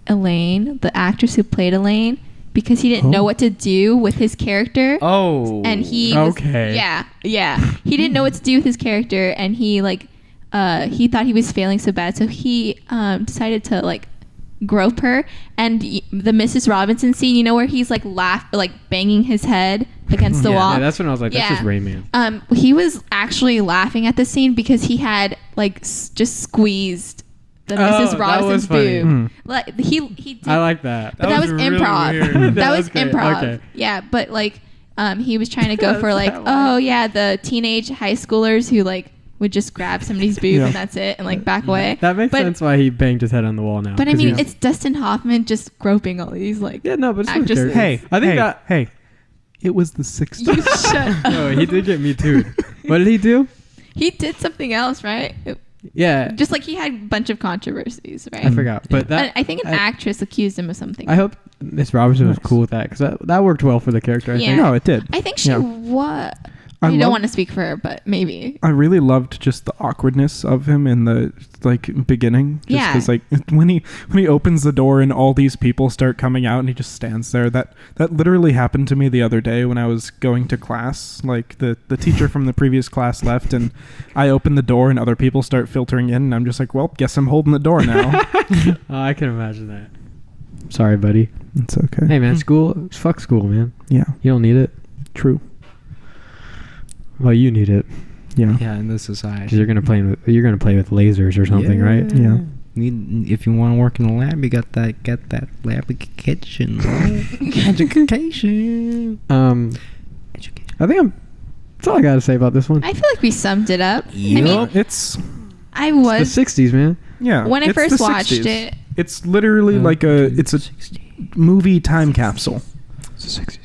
Elaine, the actress who played Elaine, because he didn't know Oh. what to do with his character. Oh. And he was, Okay. yeah, he didn't know what to do with his character, and he like he thought he was failing so bad, so he decided to like grope her. And the Mrs. Robinson scene, you know, where he's like banging his head against the wall. Yeah, that's when I was like, that's Yeah. just Rain Man. He was actually laughing at the scene because he had like just squeezed the Oh, Mrs. that Robinson's was funny. boob. Like he did. I like that. But that was really improv. weird. that That was was great. improv. Okay. Yeah, but like he was trying to go for like, That's that oh yeah, the teenage high schoolers who like would just grab somebody's boob Yeah. and that's it, and like back away. That makes But- sense why he banged his head on the wall now. But I 'cause mean, he's- it's Dustin Hoffman just groping all these like. yeah, no, but it's actresses. character. Hey, I think hey, that. hey, it was the 60s. You shut up. No, he did get me too. What did he do? He did something else, right? Yeah, Just like he had a bunch of controversies, right? I forgot. But that I think an actress accused him of something. I hope Miss Robinson was Nice. cool with that because that worked well for the character. I Yeah. think. No, it did. I think she Yeah. what? I I don't love- want to speak for her, but maybe. I really loved just the awkwardness of him in the like beginning. Just Yeah. 'cause, like when he opens the door and all these people start coming out and he just stands there. That literally happened to me the other day when I was going to class. Like the teacher from the previous class left and I open the door and other people start filtering in and I'm just like, well, guess I'm holding the door now. Oh, I can imagine that. Sorry, buddy. It's okay. Hey, man, fuck school, man. Yeah, You don't need it. true. Well, you need it Yeah. Yeah, in this because society. you're gonna play with lasers or something, right? Yeah. If you want to work in a lab, you got that lab kitchen. Education. Education. I think that's all I gotta say about this one. I feel like we summed it up. I Yep. mean, It's I It's was the '60s, man. yeah. when I it's first the watched 60s. it. It's literally like it's a movie time capsule. It's the '60s.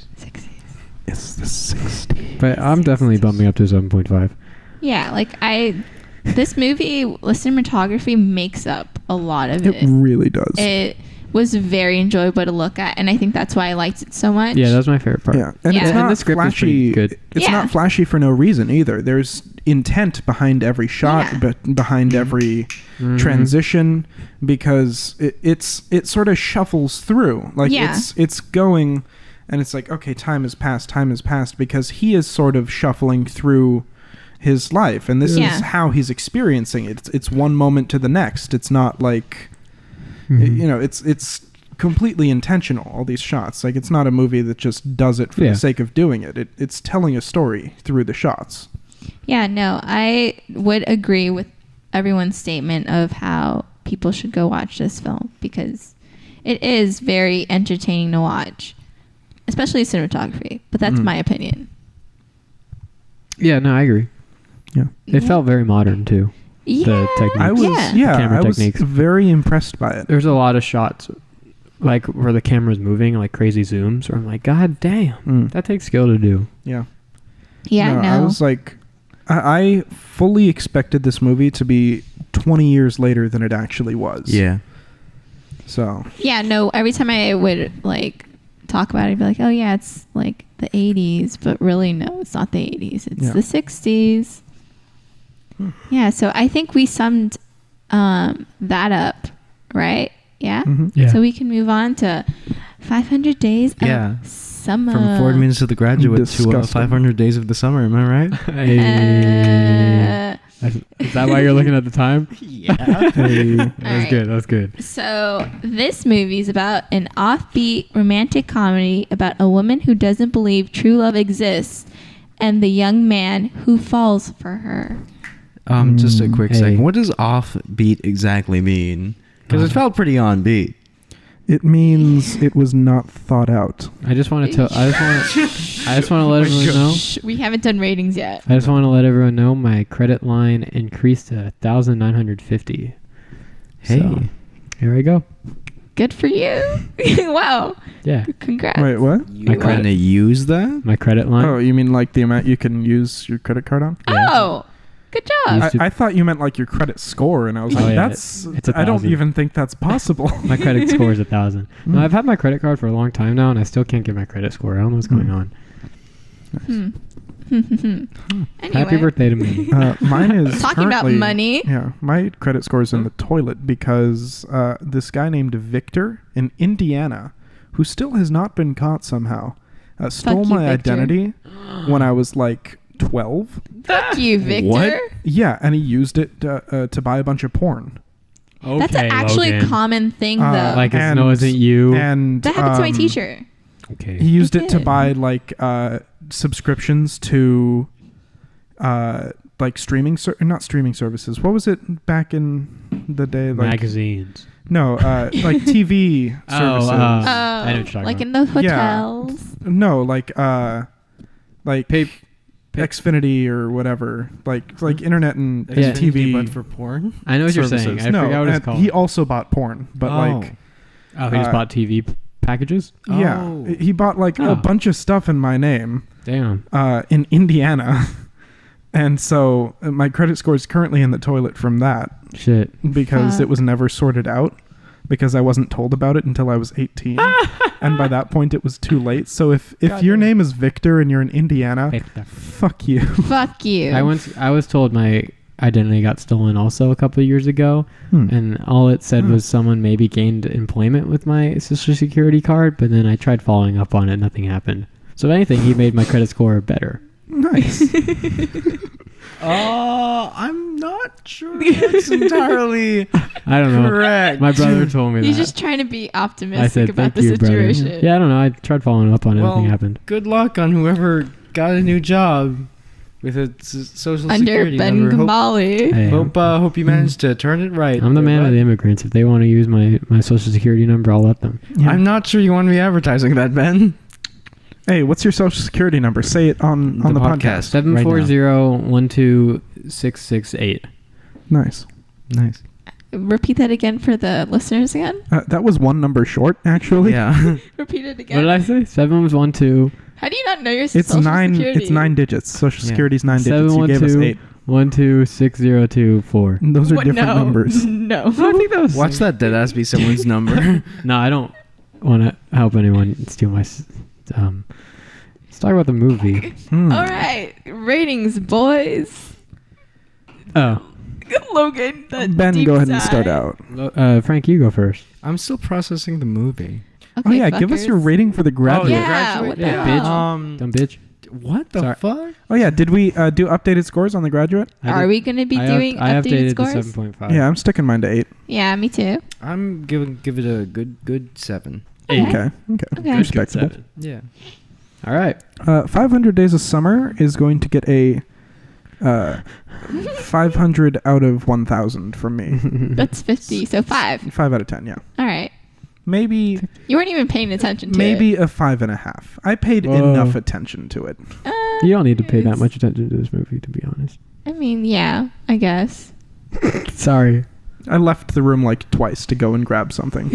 It's the 60s. But I'm definitely bumping up to 7.5. Yeah, like this movie, the cinematography makes up a lot of It it. really does. It was very enjoyable to look at, and I think that's why I liked it so much. Yeah, that's my favorite part. Yeah, and Yeah. it's And not the script is flashy. pretty good. It's Yeah. not flashy for no reason either. There's intent behind every shot, Yeah. but behind every Mhm. transition, because it sort of shuffles through. Like Yeah. it's going, and it's like, okay, time has passed, because he is sort of shuffling through his life, and this Yeah. is how he's experiencing it. It's one moment to the next. It's not like Mhm. you know, it's completely intentional, all these shots. Like, it's not a movie that just does it for Yeah. the sake of doing it. It's telling a story through the shots. Yeah, no, I would agree with everyone's statement of how people should go watch this film because it is very entertaining to watch, especially cinematography. But that's Mm. my opinion. Yeah, no, I agree. Yeah. It Yeah. felt very modern too. Yeah, techniques. I was yeah. Camera I was techniques. very impressed by it. There's a lot of shots, like where the camera's moving, like crazy zooms. Where I'm like, God damn, Mm. that takes skill to do. Yeah. Yeah, no. I was like, I fully expected this movie to be 20 years later than it actually was. Yeah. So, Yeah, no. Every time I would like talk about it, I'd be like, "Oh yeah, it's like the '80s," but really, no, it's not the '80s. It's Yeah. the '60s. Yeah, so I think we summed that up, right? Yeah. mhm. Yeah. So we can move on to 500 Days Yeah. of Summer. From 40 Minutes of the Graduate to Disgusting. 500 Days of the Summer. Am I right? Hey. Is that why you're looking at the time? Yeah. Hey. That was Alright. good. That was good. So this movie is about an offbeat romantic comedy about a woman who doesn't believe true love exists and the young man who falls for her. Just a quick Hey. second. What does offbeat exactly mean? Because it felt pretty on beat. It means it was not thought out. I just want to I just want to let everyone know. Shh, we haven't done ratings yet. I just want to let everyone know my credit line increased to 1,950. Hey. So, here we go. Good for you. Wow. Yeah. Congrats. Wait, what? You My want credit- to use that? My credit line. Oh, you mean like the amount you can use your credit card on? Oh, good job. Used to- I thought you meant like your credit score, and I was Oh, like, yeah, that's. it's I don't 1,000. even think that's possible. My credit score is 1,000. No, Mm. I've had my credit card for a long time now, and I still can't get my credit score. I don't know what's going on. Hmm. Happy Anyway, birthday to me. Mine is talking about currently- money. Yeah, my credit score is in the toilet because this guy named Victor in Indiana, who still has not been caught somehow, stole you, my Victor. identity when I was like 12. Fuck you, Victor. What? Yeah, and he used it to buy a bunch of porn. Okay, That's actually a Logan. common thing, Uh, though. Like, And- it wasn't you. And that happened to my um, teacher. Okay. He used It it to did. buy like subscriptions to like not streaming services. What was it back in the day? Like Magazines. no, like TV services. I know what you're talking like about. in the Yeah. hotels. No, like Xfinity or whatever, like internet and Yeah. TV. but for porn? I know what you're saying. services. I No, forgot what it's and called. he also bought porn, but like he just uh, bought TV packages? yeah, Oh. he bought like Oh. a bunch of stuff in my name Damn. in Indiana. And so my credit score is currently in the toilet from that Shit. because Fuck. it was never sorted out because I wasn't told about it until I was 18. And by that point it was too late. So if your Goddamn. name is Victor and you're in Indiana, Victor. fuck you. Fuck you. I was told my identity got stolen also a couple of years ago, and all it said was someone maybe gained employment with my social security card, but then I tried following up on it, nothing happened. So if anything, he made my credit score better. Nice. I'm not sure that's entirely I don't know. correct. My brother told me He's that. just trying to be I optimistic said, about "Thank the you, brother." situation. Yeah, I don't know. I tried following up on it, nothing happened. Good luck on whoever got a new job with a social Under security number. Hope, Bengali. Hey, hope you managed to turn it right. I'm the man of But the immigrants. If they want to use my social security number, I'll let them. Yeah. I'm not sure you want to be advertising that, Ben. Hey, what's your social security number? Say it on the podcast. 740-12668. Nice. Nice. Repeat that again for the listeners again. That was one number short, actually. Yeah. Repeat it What again. did I say? 712 How do you not know your It's social nine. security? It's 9 digits. Social Yeah. Security's 9 digits. You gave us 8. 1260224. Those are What? different No. numbers. No. I think that was. Watch that dead ass be someone's number. No, I don't want to help anyone steal my. Let's talk about the movie. Hmm. All right. Ratings, boys. Oh, Logan. that Ben, deep go ahead and sigh. start out. Frank, you go first. I'm still processing the movie. Oh Okay, yeah, give us fuckers. your rating for the graduate. yeah, Graduate? what the Yeah, hell? bitch. Dumb bitch. What the Sorry. fuck? Oh yeah, did we do updated scores on the graduate? Are we going to be doing I updated updated scores? to 7.5. Yeah, I'm sticking mine to 8. Yeah, me too. I'm give it a good 7. Okay. Okay. Okay. Respectable. Yeah. All right. 500 Days of Summer is going to get a 500 out of 1,000 from me. That's 50, so 5. 5 out of 10. Yeah. All right. Maybe You weren't even paying attention to maybe it. a 5.5. I paid Whoa. enough attention to it. You don't need to pay that it's- much attention to this movie, to be honest. I mean, yeah, I guess. Sorry. I left the room like twice to go and grab something,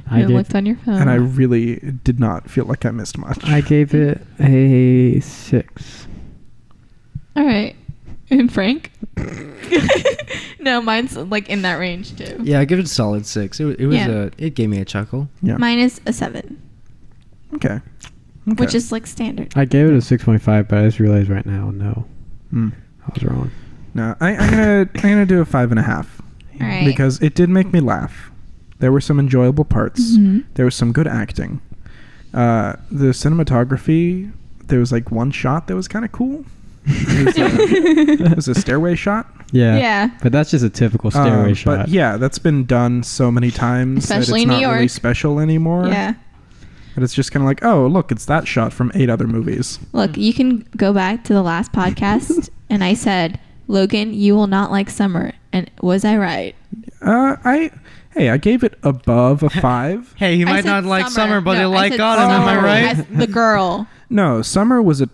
I You gave, looked on your phone. and I really did not feel like I missed much. I gave it a 6. All right. And Frank? No, mine's like in that range too. Yeah, I give it a solid 6. It was Yeah. it gave me a chuckle. Yeah. Mine is a 7, Okay. which is like standard. I gave it a 6.5, but I just realized right now, no, Hmm. I was wrong. No, I'm gonna do a 5.5 All right. because it did make me laugh. There were some enjoyable parts. Mhm. There was some good acting. The cinematography. There was like one shot that was kind of cool. It was a stairway shot. Yeah. Yeah. But that's just a typical stairway shot. But yeah, that's been done so many times Especially that in it's New not really York. special anymore. Yeah. And it's just kind of like, oh, look, it's that shot from 8 other movies. Look, you can go back to the last podcast, and I said, Logan, you will not like summer. And was I right? I gave it above a 5. Hey, he I might said not like Summer, but No, he'll I like said Autumn. Am I Summer right? as the girl. No, Summer was a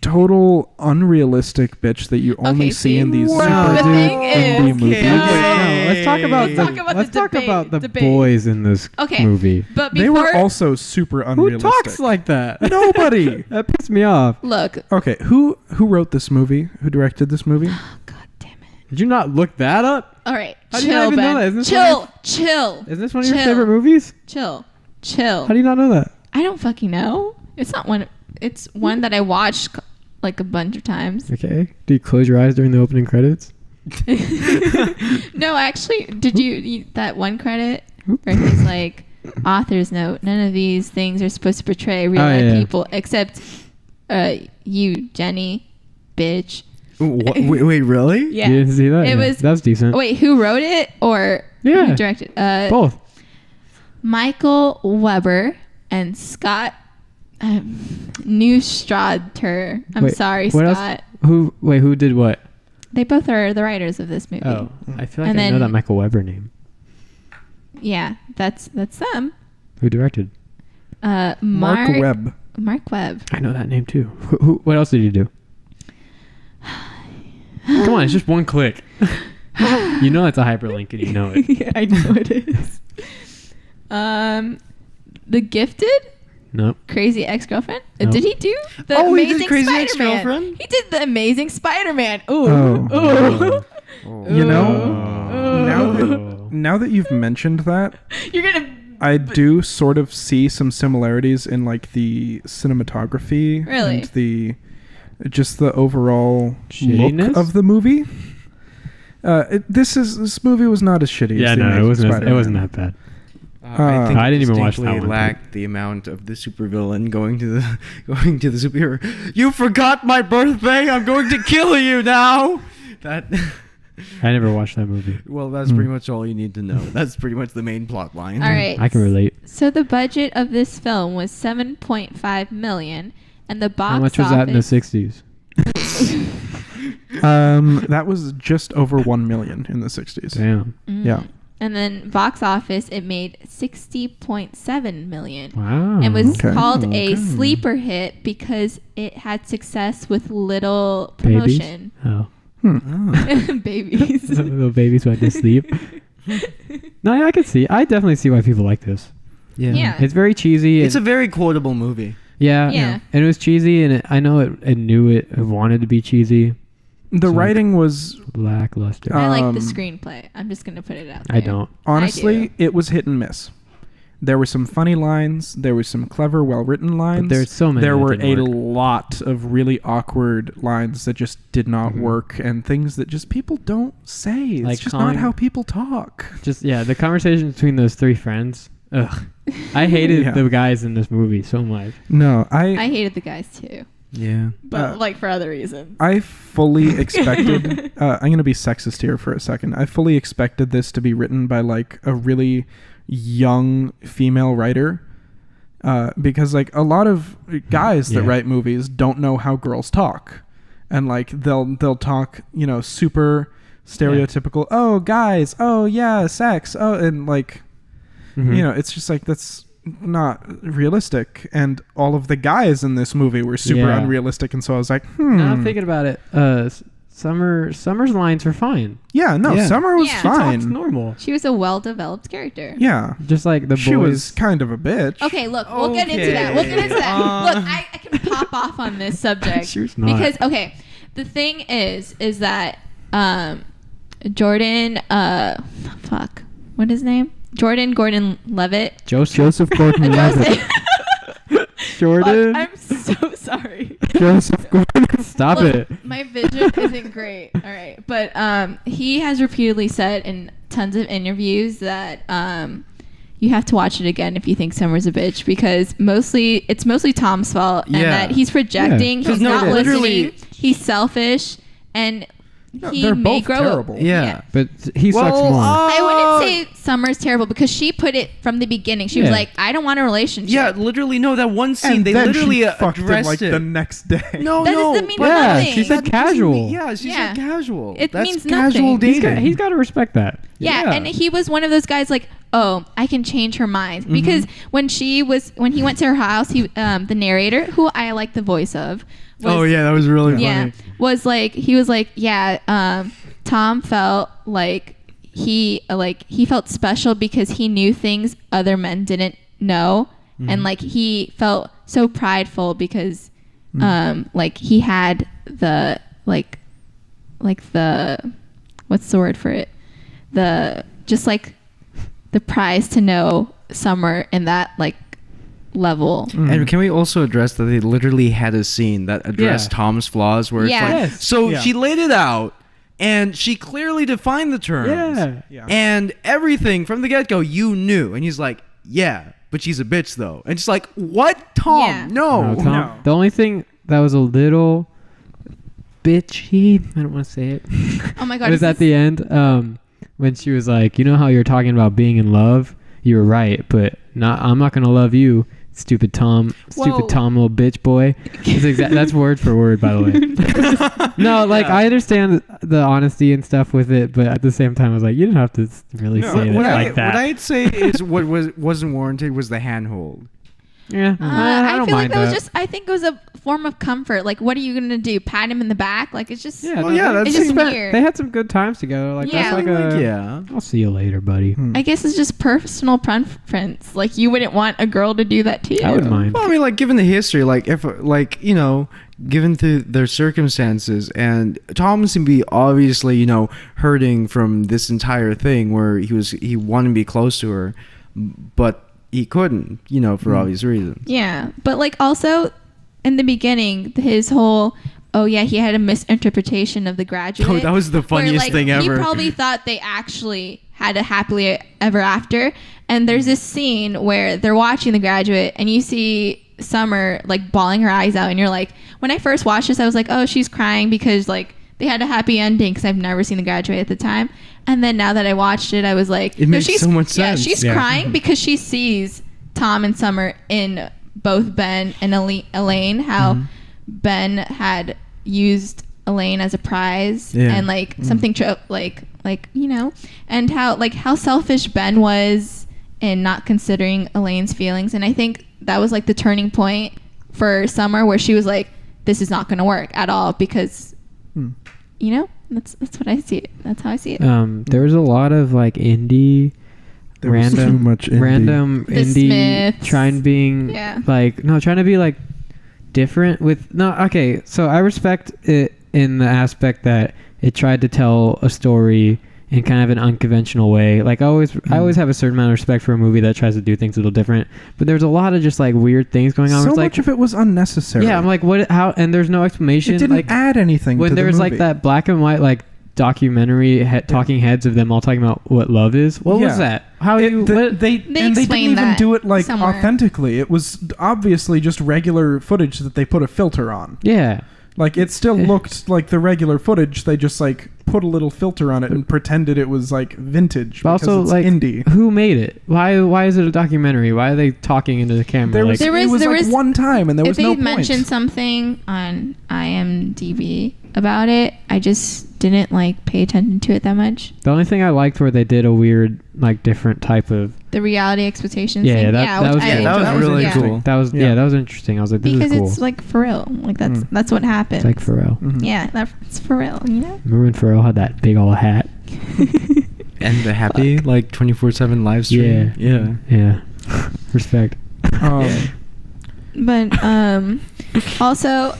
total unrealistic bitch that you only Okay, see in these the super thing indie is- movies. No, let's talk about Let's talk about let's the talk debate- about the debate. boys in this Okay, movie. but They before, were also super Who unrealistic. talks like that? Nobody. That pissed me off. look. Okay, who wrote this movie? Who directed this movie? Oh, God damn it! Did you not look that up? All right, How do you not chill, even know Ben. that? Isn't this Chill. Isn't this one of your Chill. favorite movies? Chill. How do you not know that? I don't fucking know. It's not one. It's one that I watched like a bunch of times. Okay. Do you close your eyes during the opening credits? No, actually, did you that one credit where he's like, author's note, none of these things are supposed to portray real life yeah. people except you, Jenny, bitch. Wait, really? Yeah. You didn't see that? It Yeah. was. That was decent. Wait, who wrote it or Yeah. who directed? Both. Michael Weber and Scott Neustradter. I'm Wait, sorry, what else? Scott. Who did what? They both are the writers of this movie. Oh, I feel like And I know then- that Michael Weber name. Yeah, that's them. Who directed? Mark Webb. Mark Webb. I know that name too. What else did you do? Come on, it's just one click. You know it's a hyperlink and you know it. Yeah, I know it is. The Gifted? Nope. Crazy Ex-Girlfriend? Nope. Did he do the Oh, he did Amazing Crazy Spider-Man? Ex-Girlfriend? He did the Amazing Spider-Man. Ooh. Oh. Ooh. You know, Oh. now that you've mentioned that, You're gonna. I do sort of see some similarities in like the cinematography Really? and the overall look Shadiness? of the movie. This movie was not as shitty. Yeah, as the no, it Amazing wasn't. It Spider-Man. wasn't that bad. I didn't even watch that distinctly one. Lacked the amount of the supervillain going to the superhero. You forgot my birthday. I'm going to kill you now. That. I never watched that movie. Well, that's pretty much all you need to know. That's pretty much the main plot line. All right. I can relate. So the budget of this film was $7.5 million, and the box How much was that in the office- 60s? That was just over 1 million in the 60s. Damn. Yeah. And then box office, it made $60.7 million. Wow. And was Okay. called a Okay. sleeper hit because it had success with little Babies? promotion. Oh. Babies. Little babies went to sleep. No, yeah, I can see. I definitely see why people like this. Yeah. It's very cheesy. It's a and- very quotable movie. yeah. Yeah. And it was cheesy, and I know it knew it wanted to be cheesy. The So, like, writing was lackluster. I like the Um, screenplay. I'm just going to put it out there. I don't. honestly, do. it was hit and miss. There were some funny lines. There were some clever, well-written lines. there's so many There that were a didn't work. lot of really awkward lines that just did not Mhm. work, and things that just people don't say. It's Like just calling- not how people talk. Just, yeah, the conversation between those three friends. Ugh. I hated Yeah. the guys in this movie so much. No, I hated the guys too, Yeah. but like for other reasons. I fully expected. I'm going to be sexist here for a second. I fully expected this to be written by like a really young female writer, because like a lot of guys that Yeah. write movies don't know how girls talk, and like they'll talk, super stereotypical. Oh, guys. Oh, yeah, sex. Oh, and like Mhm. it's just like that's not realistic, and all of the guys in this movie were super Yeah. unrealistic, and so I was like, Now I'm thinking about it. Summer's lines were fine. yeah, no, Yeah. Summer was Yeah. She talks fine. normal. She was a well-developed character. Yeah, Just like the boys. she was kind of a bitch. Okay, look, we'll get into that. We'll get into that. Look, I can pop off on this subject She was not. because okay, the thing is that Jordan, fuck, what is his name? Jordan Gordon Levitt. Joseph Gordon-Levitt. Jordan. Fuck, I'm so sorry. Joseph Gordon. Stop Look, it. my vision isn't great. All right, but he has repeatedly said in tons of interviews that you have to watch it again if you think Summer's a bitch, because it's mostly Tom's fault, and Yeah. that he's projecting. Yeah. He's No, not literally- listening. He's selfish, and he they're may both grow terrible. up. Yeah. But he sucks more. I wouldn't say Summer's terrible because she put it from the beginning. She was Yeah. like, I don't want a relationship. Yeah, literally, no, that one scene, And they then literally she fucked him addressed like it. the next day. No, That no. doesn't mean Yeah, nothing. she said That doesn't casual. mean- Yeah, she Yeah. said casual. It That's means casual nothing. dating. He's got to respect that. Yeah, and he was one of those guys like, oh, I can change her mind because when he went to her house, the narrator, who I like the voice of, was, that was really yeah, was like Tom felt like he felt special because he knew things other men didn't know, and like he felt so prideful because like he had the like the what's the word for it, the just like the prize to know Summer in that like level. And can we also address that they literally had a scene that addressed Tom's flaws where Yeah. it's like, Yes. so Yeah. she laid it out and she clearly defined the terms. Yeah. And everything from the get-go you knew. And he's like, yeah, but she's a bitch though. And just like, what, Tom? Yeah. No. Tom, No. The only thing that was a little bitchy, I don't want to say it, Oh my god! was at the end when she was like, you know how you're talking about being in love? You were right, but I'm not going to love you, stupid Tom, Whoa. little bitch boy. That's word for word, by the way. No, like, I understand the honesty and stuff with it, but at the same time, I was like, you didn't have to really say it like that. What I'd say is wasn't warranted was the handhold. Yeah, I don't feel like mind that was just. I think it was a form of comfort. Like, what are you gonna do? Pat him in the back? Like, it's just. Yeah, Well, yeah, that's it's just weird. They had some good times together. Like, Yeah. that's like Yeah. I'll see you later, buddy. I guess it's just personal preference. Like, you wouldn't want a girl to do that to you. I wouldn't mind. Well, I mean, like, given the history, like, if, like, you know, given to their circumstances, and Tom seemed to be obviously, you know, hurting from this entire thing where he wanted to be close to her, but he couldn't, you know, for obvious reasons. Yeah, but like also in the beginning, his whole he had a misinterpretation of The Graduate. Oh, that was the where, funniest like, thing ever. He probably thought they actually had a happily ever after. And there's this scene where they're watching The Graduate, and you see Summer like bawling her eyes out, and you're like, when I first watched this, I was like, oh, she's crying because like they had a happy ending, because I've never seen The Graduate at the time. And then now that I watched it, I was like, It makes she's, so much Yeah, sense. she's Yeah. crying because she sees Tom and Summer in both Ben and Elaine, how Ben had used Elaine as a prize, Yeah. and like something like you know, and how selfish Ben was in not considering Elaine's feelings. And I think that was like the turning point for Summer, where she was like, this is not going to work at all, because you know, that's what I see it. That's how I see it. There was a lot of like indie, There was too much indie. random The indie Smiths. trying to be like different with okay. So I respect it in the aspect that it tried to tell a story in kind of an unconventional way. Like I always have a certain amount of respect for a movie that tries to do things a little different. But there's a lot of just like weird things going on. So It's much like, of it was unnecessary. yeah, I'm like, what? How? And there's no explanation. it didn't like add anything. when to the there's like movie. that black and white like documentary talking heads of them all talking about what love is. What was Yeah. that? How It- you? the- what? they didn't explained even that do it like somewhere. authentically. It was obviously just regular footage that they put a filter on. Yeah. Like it still looked like the regular footage. They just like put a little filter on it and pretended it was like vintage. But because also, it's like, indie. who made it? Why is it a documentary? Why are they talking into the camera? There was, like, There it was there like was- one time, and there was if no they point. mentioned something on IMDb about it, I just didn't like pay attention to it that much. the only thing I liked where they did a weird, like, different type of. The reality expectations Yeah, thing. that which was I cool. that was enjoyed. really Yeah. cool. That was Yeah. that was interesting. I was like, this Because is cool. it's like for real. Like that's what happens. It's like Pharrell. Mhm. Yeah, that's for real. You know. Remember when Pharrell had that big old hat? And the happy, like, 24/7 live stream. Yeah. Yeah. Respect. Um, But also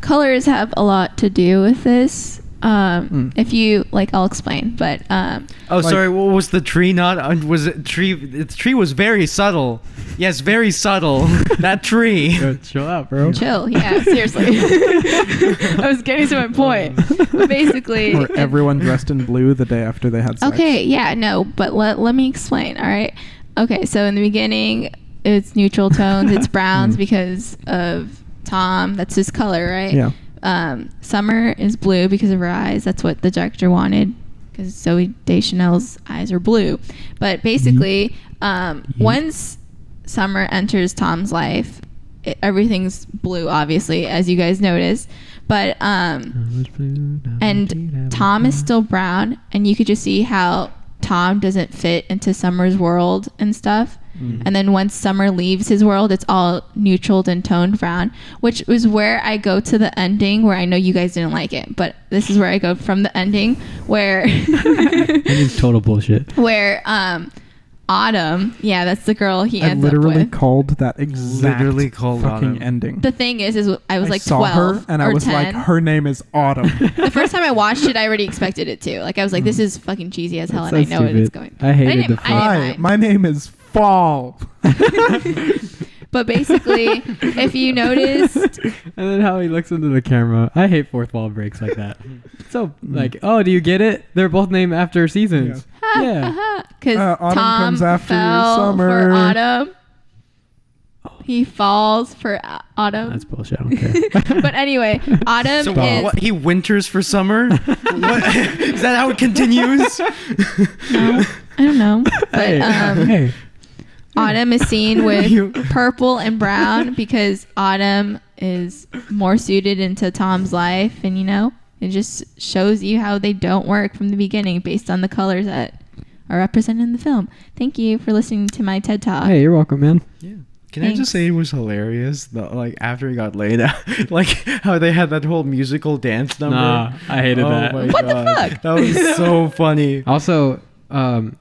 colors have a lot to do with this. If you like, I'll explain. But Oh, Like- sorry. What was the tree? Not was it tree? The tree was very subtle. Yes, very subtle. That tree. Yo, chill out, bro. chill. Yeah, seriously. I was getting to my point. But basically, or everyone dressed in blue the day after they had sex. okay, yeah, no, but let me explain. All right. Okay, so in the beginning, it's neutral tones. It's browns because of Tom. That's his color, right? Yeah. Summer is blue because of her eyes. That's what the director wanted, because Zoe Deschanel's eyes are blue. But basically, once Summer enters Tom's life, everything's blue, obviously, as you guys noticed. But and Tom is still brown, and you could just see how Tom doesn't fit into Summer's world and stuff. And then once Summer leaves his world, it's all neutraled and toned brown, which was where I go to the ending, where I know you guys didn't like it, but this is where I go from the ending, where It's total bullshit. where Autumn, yeah, that's the girl he I ends literally up with. called that exact Literally called fucking Autumn. ending. The thing is I was like saw 12 her and I or was 10. like, her name is Autumn. The first time I watched it, I already expected it to. Like, I was like, this is fucking cheesy as hell, That's and so I know it is stupid. going. I hated didn't- the I didn't Hi, mind. my name is Fall. But basically, if you noticed, And then how he looks into the camera. I hate fourth wall breaks like that. So, like, oh, do you get it? They're both named after seasons. Yeah. because Autumn Tom comes after fell summer. for Autumn. He falls for Autumn. That's bullshit. I don't care. But anyway, Autumn So is what? He winters for summer? What? Is that how it continues? no, I don't know. But Hey, hey. Autumn is seen with You- purple and brown because Autumn is more suited into Tom's life, and it just shows you how they don't work from the beginning based on the colors that are represented in the film. Thank you for listening to my TED Talk. Hey, you're welcome, man. Yeah. Can I Thanks. just say it was hilarious? Like after he got laid out, like how they had that whole musical dance number. Nah, I hated that. My What the God. fuck? That was so funny. Also,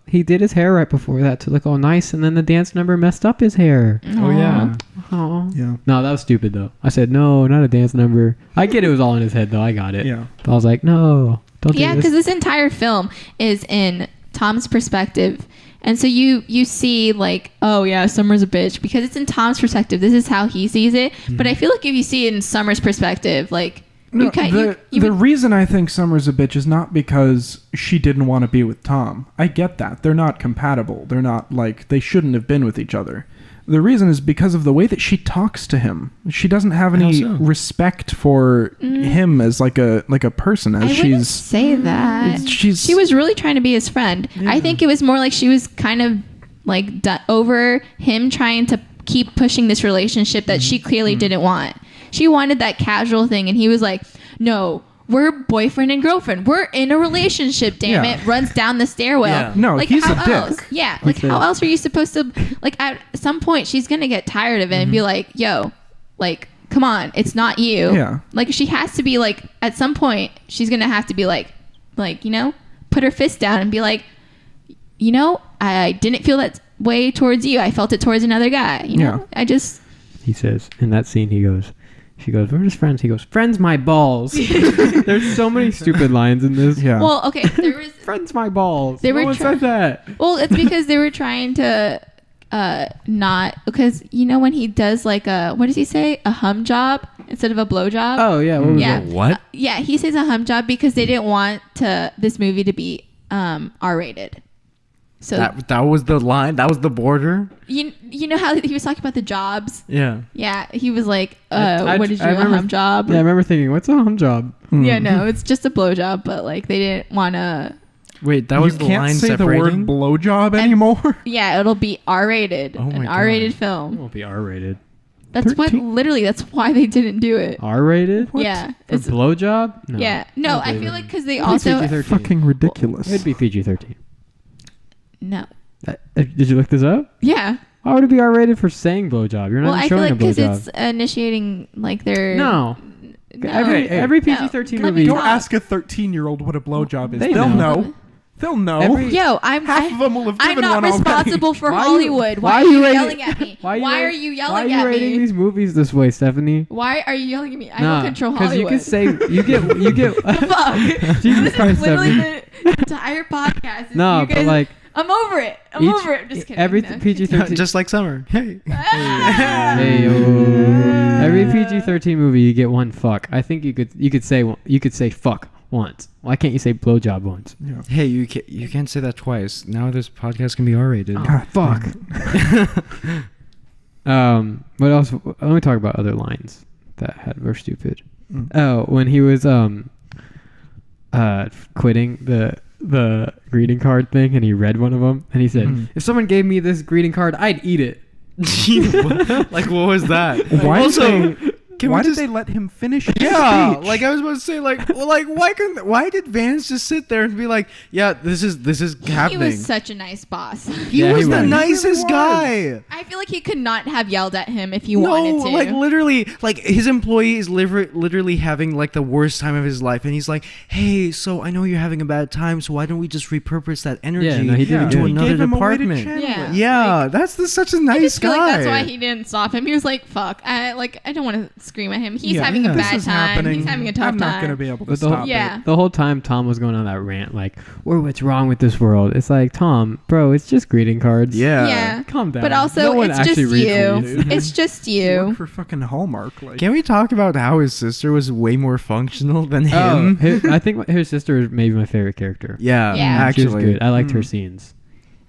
he did his hair right before that to look all nice, and then the dance number messed up his hair. Oh yeah. Oh. Yeah. No, that was stupid though. I said no, not a dance number. I get it was all in his head though. I got it. Yeah. But I was like, no, don't Yeah, do because this. this entire film is in Tom's perspective. And so you see like, oh yeah, Summer's a bitch because it's in Tom's perspective. This is how he sees it. But I feel like if you see it in Summer's perspective, like No, you can't. the reason I think Summer's a bitch is not because she didn't want to be with Tom. I get that. They're not compatible. They're not like, they shouldn't have been with each other. The reason is because of the way that she talks to him. She doesn't have any How so? respect for him as like a person. As I wouldn't she's say that. she's She was really trying to be his friend. I think it was more like she was kind of like over him trying to keep pushing this relationship that she clearly didn't want. She wanted that casual thing, and he was like, no, we're boyfriend and girlfriend. We're in a relationship, damn Yeah. it. Runs down the stairwell. Yeah. No, like, he's how a dick. else? Yeah, like how else are you supposed to, like at some point she's going to get tired of it and be like, yo, like, come on, it's not you. Yeah. Like she has to be like, at some point she's going to have to be like, put her fist down and be like, I didn't feel that way towards you. I felt it towards another guy. Yeah. I just, He says in that scene, she goes, we're just friends. He goes, friends my balls. There's so many stupid lines in this. yeah. well, okay, there was, Friends my balls. They no were one said that. well, it's because they were trying to not, because when he does like what does he say, a hum job instead of a blow job. Oh yeah. What was Yeah. that? What? Yeah, he says a hum job because they didn't want this movie to be R-rated. So That was the line. That was the border. you know how he was talking about the jobs. Yeah. Yeah, he was like, I what did you I do, a remember- hum job? Yeah, I remember thinking, what's a hum job? Yeah, no, it's just a blow job, but like they didn't want to. Wait, that was you the can't line say separating. the word blowjob anymore. Yeah, it'll be R-rated, Oh an my R-rated It film. won't be R-rated. That's what 13? literally. That's why they didn't do it. R-rated? Yeah, For it's blowjob? No. yeah. No, don't I believe feel it. like because they It'd be also PG-13. Fucking ridiculous. It'd be PG-13. no. Did you look this up? Yeah. Why would it be R-rated for saying blowjob? You're not Well, even I feel showing like a because blowjob. it's initiating like their No. No. Every No. PG-13 Let me movie. Don't talk. ask a 13-year-old what a blowjob is. They They'll know. know. They'll know. Every- Yo, I'm Half of them will have I'm given not one already. responsible for Why are you- Hollywood. why Why, are are you you rating- yelling at me? Why are you Why yelling are at you rating me? these movies this way, Stephanie? Why are you yelling at me? I Nah, don't control 'cause Hollywood. you could say you get Fuck. Jesus This is Christ, literally Stephanie. the entire podcast. is No, you but guys- like I'm over it. I'm over it. Just kidding. every No. PG-13 Just like summer. Hey. Hey, yo. Every PG-13 movie you get one fuck. I think you could say fuck once. Why can't you say blowjob once? Yeah. Hey, you can't say that twice. Now this podcast can be R-rated. God, fuck. What else? Let me talk about other lines that were stupid. Oh, when he was quitting the greeting card thing, and he read one of them, and he said, Mhm. "If someone gave me this greeting card, I'd eat it." Like, what was that? Why Also, Why did they let him finish his Yeah, speech? like I was about to say, like why did Vance just sit there and be like, yeah, this is happening? He was such a nice boss. He Yeah, was he the was. nicest He really guy. I feel like he could not have yelled at him if he wanted to. like literally, like his employee is literally having like the worst time of his life, and he's like, "Hey, so I know you're having a bad time, so why don't we just repurpose that energy Yeah, no, he did into good. He another gave him a way to department?" channel Yeah. it. Yeah, that's such a I nice just feel guy. like that's why he didn't stop him. He was like, "Fuck, I don't want to scream at him. He's Yeah, having a this bad is time. happening. He's having a tough I'm not time." going to be able to But the stop whole, Yeah. the whole time Tom was going on that rant, like, "Or what's wrong with this world?" It's like, Tom, bro, it's just greeting cards. Yeah. Yeah. Calm down. But also, No one it's actually just reads you. these. It's just it. Work you. for fucking Hallmark. Like, Can we talk about how his sister was way more functional than Oh, him? I think her sister is maybe my favorite character. Yeah, Yeah. She was actually. good. I liked her Mm. scenes.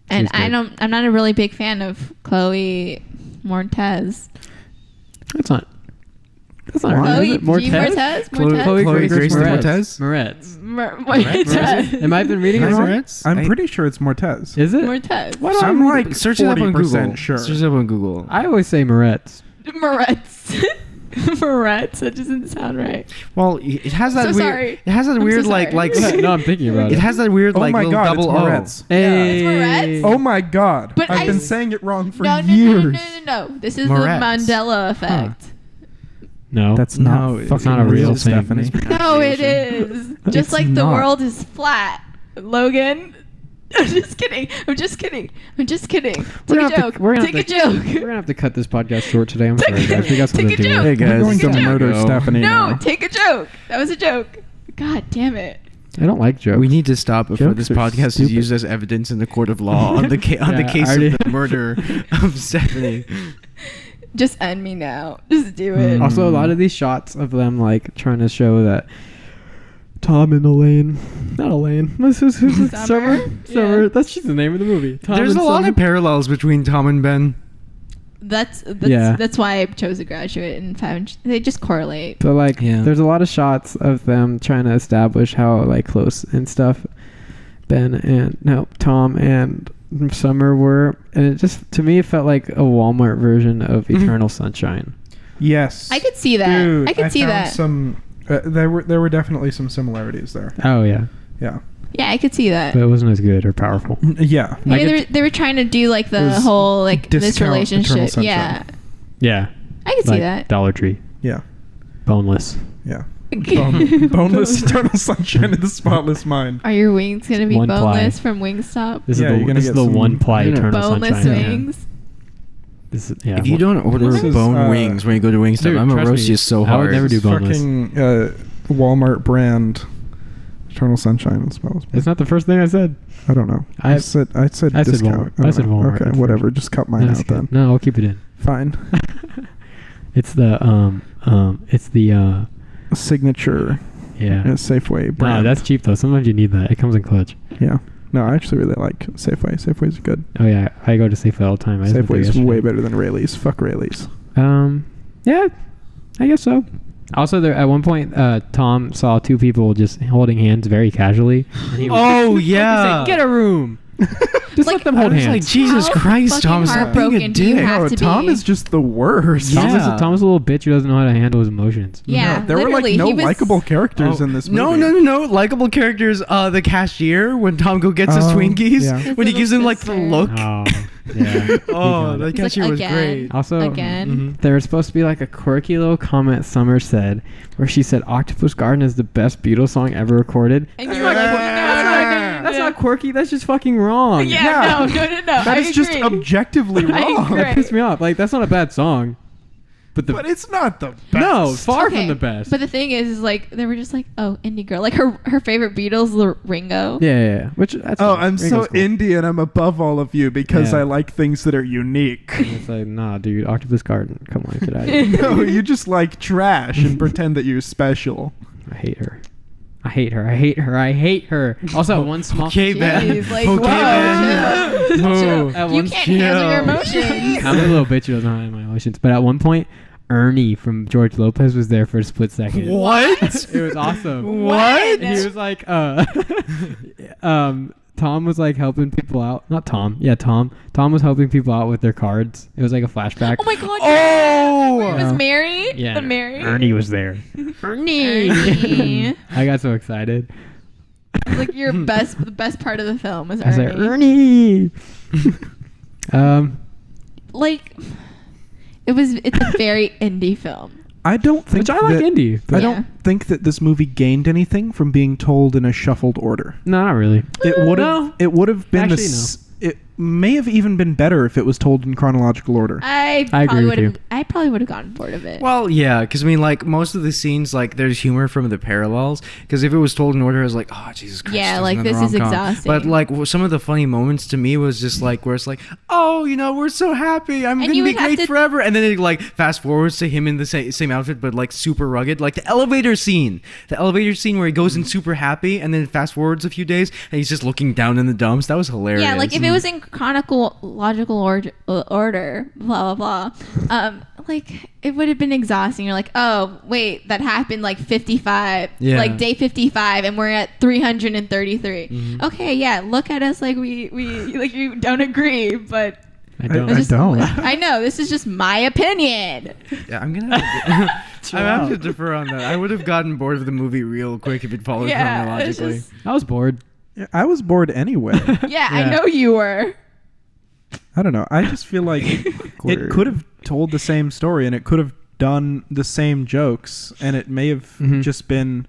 And She's good. I'm not a really big fan of Chloe Moretz. That's not. That's not Chloe right. Chloe Is it Mortez? Moretz? Chloe Grace Moretz. Moretz? Moretz. Moretz. Am I been reading it Is it wrong? Moretz? I'm pretty sure it's Mortez. Is it? Moretz. Why do I I'm read like it? Search it up on 40% Google. sure. Search it up on Google. I always say Moretz. Moretz. Moretz. That doesn't sound right. Well, it has that So weird. sorry. It has that I'm so weird like sorry. No, I'm thinking about It it. has that weird Oh like my little God, double it's O. Moretz. Hey. It's Moretz? Oh my God. But I've I- been saying it wrong for No. years. This is Moretz. the Mandela effect. No. That's No, not it's fucking not a real real, thing. Stephanie. No, it is. Just It's like the not. world is flat, Logan. I'm just kidding. I'm just kidding. I'm just kidding. We're Take gonna a have joke. to- we're gonna Take have a to- joke. We're gonna have to cut this podcast short today. I'm Take sorry, a- guys. We got something take to a do. joke. Hey, guys. We're going Take to a joke. murder Go. Stephanie No, now. take a joke. That was a joke. God damn it. I don't like jokes. We need to stop before Jokes this are podcast stupid. is used as evidence in the court of law on the Yeah, case I already- of the murder of Stephanie. Just end me now. Just do it. Also, a lot of these shots of them like trying to show that Tom and Elaine, not Elaine, who's Summer? Summer. Summer. Yeah. That's just the name of the movie. Tom There's and a lot Summer. of parallels between Tom and Ben. That's Yeah. that's why I chose a graduate and five. They just correlate. So like, Yeah. there's a lot of shots of them trying to establish how like close and stuff Tom and Summer were, and it just to me it felt like a Walmart version of Eternal Sunshine. Yes. I could see that. Dude, I could see found that. Some. There were definitely some similarities there. Oh yeah, Yeah. Yeah, I could see that. but it wasn't as good or powerful. Yeah. I Maybe could they were trying to do like It the was whole like this discount Eternal relationship. Sunshine. Yeah, Yeah, I could see like that. Dollar Tree, Yeah. boneless. Yeah. Boneless Eternal Sunshine of the Spotless Mind. Are your wings gonna be One ply. boneless from Wingstop? This Yeah, is you're the gonna this is get the some- one ply Yeah. Eternal Boneless Sunshine. Yeah. wings. This is, yeah. If you don't order This is, bone wings when you go to Wingstop, Dude, I'm gonna trust roast me, you so I hard. would never do boneless. Fucking Walmart brand Eternal Sunshine of the Spotless Mind. It's not the first thing I said. I don't know. I- I said I said discount. Walmart. I said don't know. Walmart Okay, at whatever. first. Just cut mine No, out it's okay. then. No, I'll keep it in. Fine. It's the it's the Signature yeah. Safeway No, brand. that's cheap though. Sometimes you need that. It comes in clutch. Yeah. No, I actually really like Safeway. Safeway's good. Oh yeah, I go to Safeway all the time. I just went there Safeway's yesterday. way better than Rayleigh's. Fuck Rayleigh's. Yeah, I guess so. Also, there at one point, Tom saw two people just holding hands very casually. And he was, Oh, he yeah. said, "Get a room." Just Like, let them I hold was hands. like, Jesus How Christ, fucking Tom, stop being a heartbroken do you dick. have No, to Tom be? is just the worst. Yeah. Tom's a little bitch who doesn't know how to handle his emotions. Yeah, No, there were like literally, no he was- likable characters Oh, in this movie. No. Likable characters. The cashier when Tom gets his Oh, Twinkies yeah. His when he little gives him like the sister. look. Oh, yeah. Oh, He got that it. He's like, cashier was again. great. Also, Again. there was supposed to be like a quirky little comment Summer said, where she said "Octopus Garden" is the best Beatles song ever recorded. And That's you not were like, quirky. no, That's no, not- no, That's no. not quirky. That's just fucking wrong. Yeah, Yeah. no. That I is just agree. objectively I wrong. agree. That pissed me off. Like that's not a bad song, but the But it's not the best. no, far Okay, from the best. But the thing is like they were just like, oh, indie girl. Like her favorite Beatles, Ringo. yeah. Which that's Oh, fine. I'm so Ringo's cool. indie and I'm above all of you because Yeah. I like things that are unique. And it's like, nah, dude, Octopus Garden. Come on, get out of here. No, you just like trash and pretend that you're special. I hate her. I hate her. I hate her. I hate her. Also, one small. Okay, Ben. Jeez, like, Okay, whoa, Ben. chill. Whoa. Chill. At You one- can't handle your emotions. I'm a little bitch who doesn't have my emotions, but at one point, Ernie from George Lopez was there for a split second. What? It was awesome. What? He was like, Tom was like helping people out. Not Tom. Yeah, Tom. Tom was helping people out with their cards. It was like a flashback. Oh my god. Oh! Where it was Mary? Yeah. The Mary? Ernie was there. Ernie. I got so excited. Like the best part of the film was I was Ernie. like, Ernie. Like, it's a very indie film. I don't think Which I like that- indie. I But don't think that this movie gained anything from being told in a shuffled order. No, not really. It would have. No. It would have been Actually, It may have even been better if it was told in chronological order. I probably agree with you. I probably would have gotten bored of it. Well, yeah, because I mean, like most of the scenes, like there's humor from the parallels. Because if it was told in order, I was like, oh Jesus Christ! Yeah, there's like, another this is rom-com. exhausting. But like some of the funny moments to me was just like where it's like, oh, you know, we're so happy, I'm And gonna you be would have great to- forever, and then it like fast forwards to him in the same outfit, but like super rugged, like the elevator scene where he goes in super happy, and then fast forwards a few days, and he's just looking down in the dumps. That was hilarious. yeah, like if it was in chronological order, blah blah blah, like it would have been exhausting. You're like, oh wait, that happened like 55, Yeah. like day 55, and we're at 333. Mm-hmm. Okay, yeah, look at us like we like you don't agree, but I don't. I don't. I know this is just my opinion. Yeah, I'm gonna have to defer on that. I would have gotten bored of the movie real quick if it followed Yeah, it's chronologically. just- I was bored. I was bored anyway. yeah, I Yeah. know you were. I don't know. I just feel like it could have told the same story and it could have done the same jokes and it may have Mhm. just been.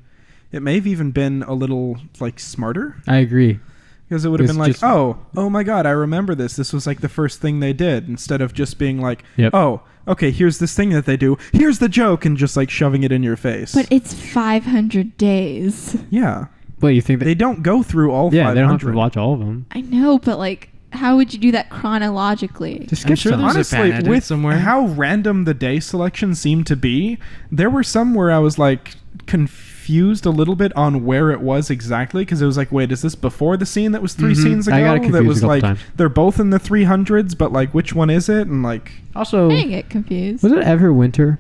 It may have even been a little like smarter. I agree. Because it would have It's been like, just- oh my God, I remember this. This was like the first thing they did. Instead of just being like, Yep. oh, okay, here's this thing that they do. Here's the joke, and just like shoving it in your face. But it's 500 days. yeah, What you think? they don't go through all. Yeah, 500. they don't have to watch all of them. I know, but like, how would you do that chronologically? Just I'm skip sure some. there's a Honestly, fan edit with somewhere. how random the day selection seemed to be, there were some where I was like confused a little bit on where it was exactly because it was like, wait, is this before the scene that was 3 Mhm. scenes ago? I got that confused was a couple like times. they're both in the 300s, but like which one is it? And like, Also, I didn't get confused. was it ever winter?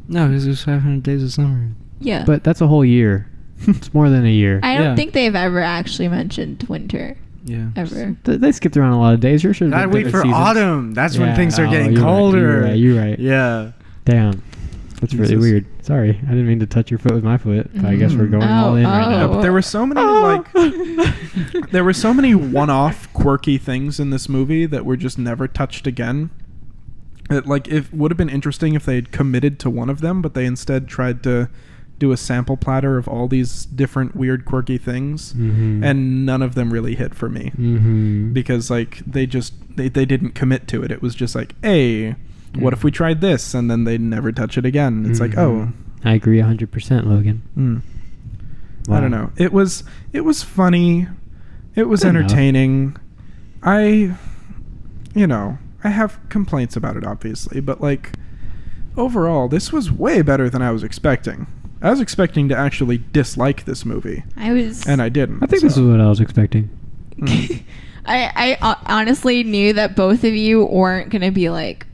No, because it was 500 days of summer. Yeah. But that's a whole year. It's more than a year. I don't Yeah. think they've ever actually mentioned winter. Yeah. Ever. They skipped around a lot of days. You're sure. Gotta wait for autumn. That's when Yeah. things are Oh, getting you're right, colder. You're right. Yeah. Damn. That's really Jesus. weird. Sorry, I didn't mean to touch your foot with my foot. But I guess we're going all in right Oh, now. but there were so many like there were so many one-off quirky things in this movie that were just never touched again. It like it would have been interesting if they had committed to one of them, but they instead tried to do a sample platter of all these different weird quirky things, Mhm. and none of them really hit for me Mhm. because like they didn't commit to it. It was just like, hey, what if we tried this, and then they never touch it again. It's like, Mhm. oh. I agree 100%, Logan. Mm. Wow. I don't know. It was funny. It was Good enough. entertaining. I have complaints about it obviously, but like overall this was way better than I was expecting. I was expecting to actually dislike this movie, I was. and I didn't. I think this is what I was expecting. Mm. I honestly knew that both of you weren't gonna be like,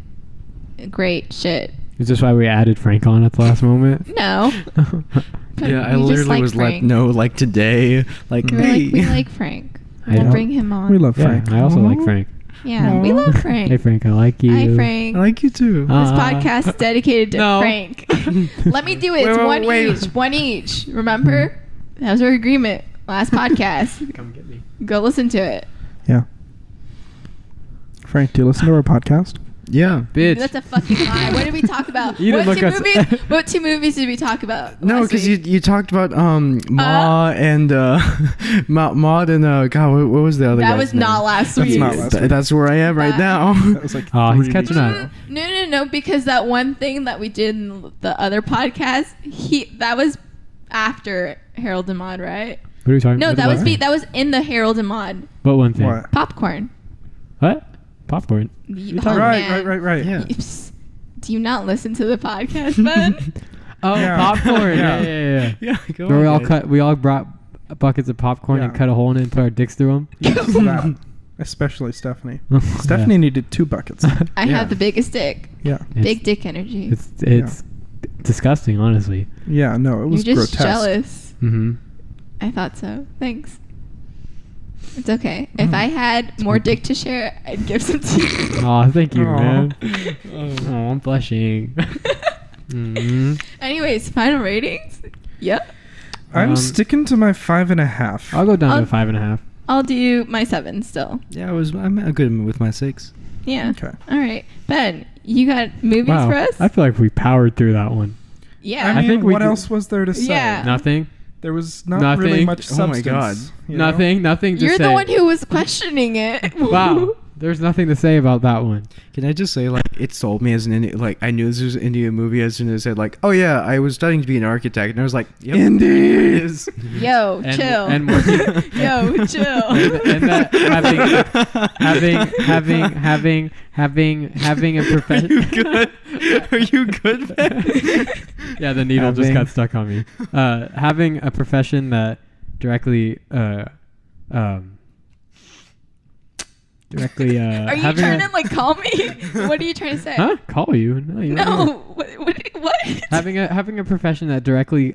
great shit. Is this why we added Frank on at the last moment? No. But Yeah, I we just literally like was Frank. like, no, like today. Like, We were hey. like, we like Frank. I We'll don't- bring him on. We love Yeah, Frank. I also like Frank. Yeah, we love Frank. Hey Frank, I like you. Hi, Frank. I like you too. This Uh, podcast is dedicated to No. Frank. Let me do it. It's Wait. one each. Remember? That was our agreement. Last podcast. Come get me. Go listen to it. Yeah. Frank, do you listen to our podcast? Yeah. Bitch. That's a fucking lie. What did we talk about? You didn't what, look two us- movies, what 2 movies did we talk about? No, last because week? you talked about Ma and Maud and God, what was the other? That guy's was name? not last That's week. not last week. That's where I am right now. That was like Oh, he's 3 catching weeks up. ago. No, because that one thing that we did in the other podcast, that was after Harold and Maude, right? What are we talking No, about? that was in the Harold and Maude What one thing? What? popcorn. What? Popcorn. Oh, Right, man. right. Yeah. Do you not listen to the podcast, Ben? Oh, Yeah. popcorn. Yeah. Yeah. Yeah. Go Where on, guys. we all brought buckets of popcorn and Yeah. cut a hole in it and put our dicks through them. Yes, that. Especially Stephanie. Yeah. Stephanie needed 2 buckets. I Yeah. have the biggest dick. Yeah. Big dick energy. It's disgusting, honestly. Yeah, no, it was You're just grotesque. jealous. Mm-hmm. I thought so. Thanks. It's okay. If I had more dick to share, I'd give some to you. Oh, thank you, Aw. man. Oh, I'm blushing. Mm-hmm. Anyways, final ratings? Yep. I'm Um, sticking to my 5.5. I'll go down I'll- to 5.5. I'll do my 7 still. Yeah, I'm good with my 6. Yeah. Okay. All right. Ben, you got movies Wow, for us? I feel like we powered through that one. yeah. I mean, think we what did- else was there to say? Yeah. Nothing. There was not really Nothing. much Oh my substance. God. you know? Nothing to You're say. the one who was questioning it. Wow. There's nothing to say about that one. Can I just say, like, it sold me as an Indian, like, I knew this was an Indian movie as soon as it said, like, oh yeah, I was studying to be an architect, and I was like, yep, Indie. it is. Yo, And- chill. and working- Yo, chill. and that having a Are you profession. good? Are you good, man? Yeah, the needle just Having- got stuck on me. Having a profession that directly directly Are you having trying a, to like call me? What are you trying to say? huh? Call you? No, you don't No. know. What? Having a profession that directly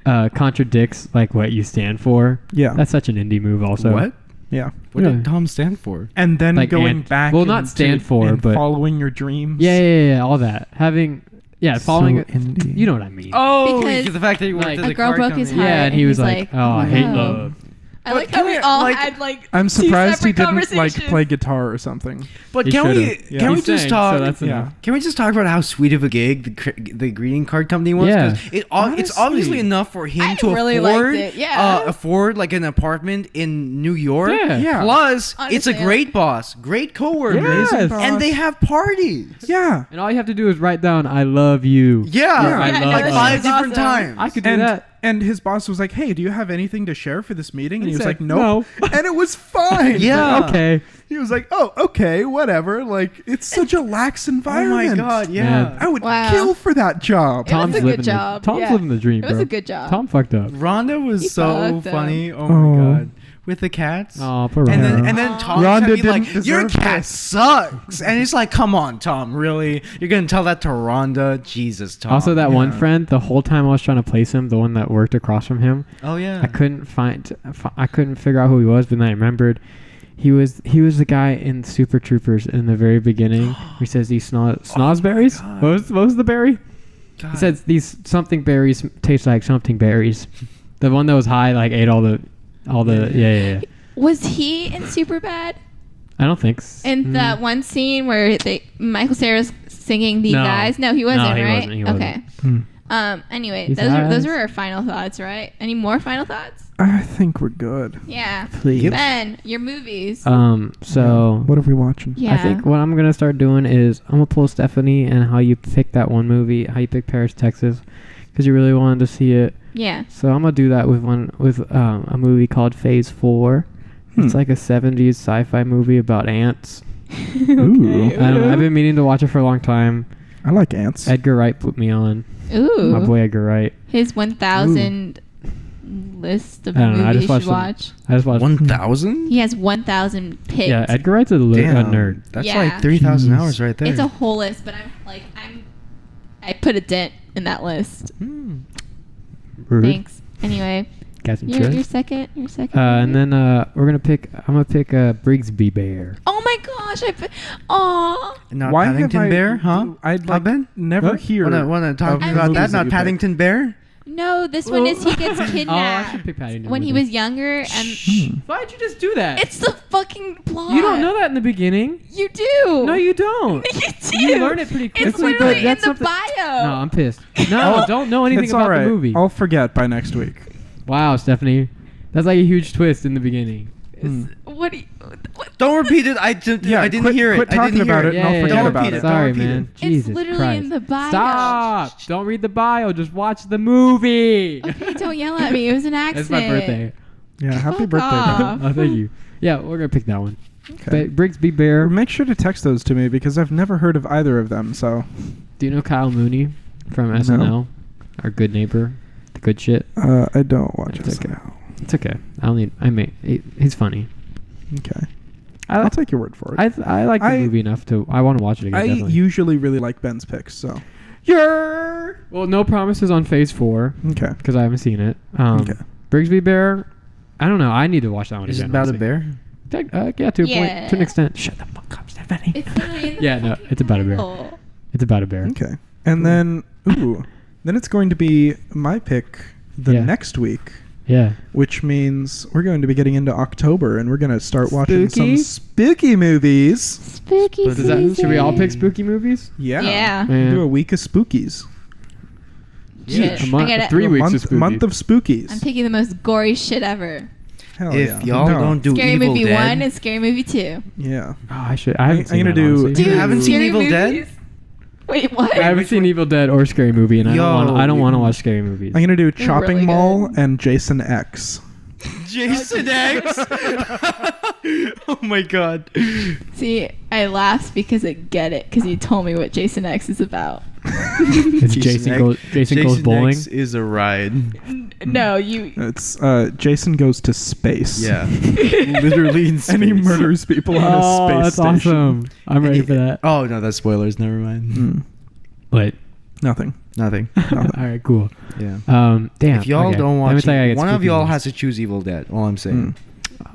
contradicts like what you stand for. Yeah. That's such an indie move also. What? Yeah. What Yeah. did Tom stand for? And then Like going ant- back. well, not into- stand for, and but- following your dreams. Yeah, all that. Following So indie. you know what I mean. Oh, Because the fact that he worked like- at a the girl car broke his company. heart. Yeah, and he and was he's like, like, "Oh, I hate "Oh." love." I But like how can we we, all like- had like. I'm two surprised he separate didn't like conversations. play guitar or something. But He can we should've. Yeah. can we He just sang, talk? so that's Yeah. enough. Can we just talk about how sweet of a gig the greeting card company was? Yeah. 'Cause it's Honestly. obviously enough for him I to really afford, liked it, yeah. afford like an apartment in New York. Yeah. Yeah. Plus, it's a Honestly, great boss, great coworkers, Yes. and they have parties. Yeah. And all you have to do is write down "I love you." Yeah, Yeah. I Yeah, love like that's us. 5 awesome. different times. I could do And that. and his boss was like, "Hey, do you have anything to share for this meeting?" And he was said, like, "Nope." "No." And it was fine. Yeah. Okay. He was like, "Oh, okay, whatever." Like, it's such a lax Oh environment. my god, yeah. Man. I would Wow. kill for that job. It was Tom's a good living job. The, Tom's Yeah. living the dream, It was bro. a good job. Tom fucked up. Rhonda was He so fucked funny. up. Oh my Oh. god. With the cats. Oh, poor And Rhonda. then Tom Rhonda tried to be like, didn't your deserve cat this." sucks. And it's like, come on, Tom, really? You're going to tell that to Rhonda? Jesus, Tom. Also, that one Yeah. friend, the whole time I was trying to place him, the one that worked across from him, Oh, yeah. I couldn't figure out who he was, but then I remembered he was the guy in Super Troopers in the very beginning. He says these snozberries. God. What was the berry? God. He says these something berries taste like something berries. The one that was high like ate all the yeah. Was he in Superbad? I don't think. In that one scene where Michael Cera's singing the No. guys? No, he wasn't, No, he right? wasn't, he wasn't. Okay. Hmm. Anyway, His those eyes. were our final thoughts, right? Any more final thoughts? I think we're good. Yeah. Please. Ben, your movies. So what are we watching? yeah. I think what I'm gonna start doing is I'm gonna pull Stephanie and how you picked that one movie, how you picked Paris, Texas, because you really wanted to see it. Yeah. So I'm gonna do that with a movie called Phase 4. It's like a 70s sci-fi movie about ants. Ooh. I don't know, I've been meaning to watch it for a long time. I like ants. Edgar Wright put me on. Ooh. My boy Edgar Wright. His 1,000 list of I don't know, I movies just you should watched watch. I just watched. 1,000? He has 1,000 picked. Yeah, Edgar Wright's a nerd. That's Yeah. like 3,000 Jeez. hours right there. It's a whole list, but I put a dent in that list. Hmm. Rude. Thanks. Anyway, Got some your trust. second. And then I'm gonna pick a Brigsby bear. Oh my gosh! Aw. Not Why Paddington have I, Bear, huh? I'd Huh, like Ben? never What? hear. Wanna talk of about movies that? Not you Paddington Bear? No, this one is he gets Oh, I kidnapped should pick Paddington when with he him. was younger, and picked. Why'd you just do that? it's the fucking plot. You don't know that in the beginning. You do. No, you don't. You do. You learn it pretty It's quickly, literally but in that's the something- bio. No, I'm pissed. No, Oh, don't know anything It's about all right. the movie. I'll forget by next week. Wow, Stephanie, that's like a huge twist in the beginning. What? Do you, what? Don't repeat it. I didn't hear it. Quit I talking didn't hear about it, and I'll forget Don't about repeat it. it. Sorry, Don't repeat man. It's Jesus literally Christ. in the bio. Stop! Don't read the bio. Just watch the movie. Okay, don't yell at me. It was an accident. It's my birthday. Yeah, happy Fuck birthday, off. man. Oh, thank you. Yeah, we're gonna pick that one. Okay. Brigsby Bear. Make sure to text those to me because I've never heard of either of them. So, Do you know Kyle Mooney from SNL? Our good neighbor, the good shit. I don't watch It's okay. SNL. It's okay. He's funny. Okay. I'll take your word for it. I like the movie enough to. I want to watch it again. I definitely. usually really like Ben's picks, so Well, no promises on Phase 4 okay. because I haven't seen it. Okay. Brigsby Bear. I don't know. I need to watch that one Is it again. about a honestly. bear? Yeah, to a point, Yeah. to an extent. Shut the fuck up, Stephanie. It's literally in the Yeah, no, it's about a bear. Bible. It's about a bear. Okay. And then then it's going to be my pick the Yeah. next week, Yeah. which means we're going to be getting into October and we're going to start watching Spooky? some spooky movies. Spooky But Should we all pick season. spooky movies? Yeah. Yeah. Yeah. Do a week of spookies. Shit. A month, I gotta- 3 A weeks month, of spooky. month of spookies. I'm picking the most gory shit ever. Hell If yeah. y'all No. don't do Scary Evil Movie Dead, 1 and Scary Movie 2. Yeah. Oh, I should. I haven't I'm seen gonna that, do- honestly. You haven't seen Scary Evil Dead? movies? Wait, what? I haven't seen Evil Dead or Scary Movie, and I don't Yo, want. I don't you- want to watch scary movies. I'm going to do They're Chopping really Mall good. and Jason X. Jason X. Oh my god. See, I laughed because I get it, because you told me what Jason X is about. It's Jason goes. Jason goes bowling. X is a ride. No, you. It's Jason goes to space. Yeah. Literally in space. And he murders people on a Oh, space that's station. awesome! I'm ready for that. Oh no, that's spoilers. Never mind. Mm, But nothing. Nothing. all right, cool. Yeah. Damn. If y'all okay. don't Let me watch tell you, I it, get one of spooky y'all movies. has to choose Evil Dead. All I'm saying.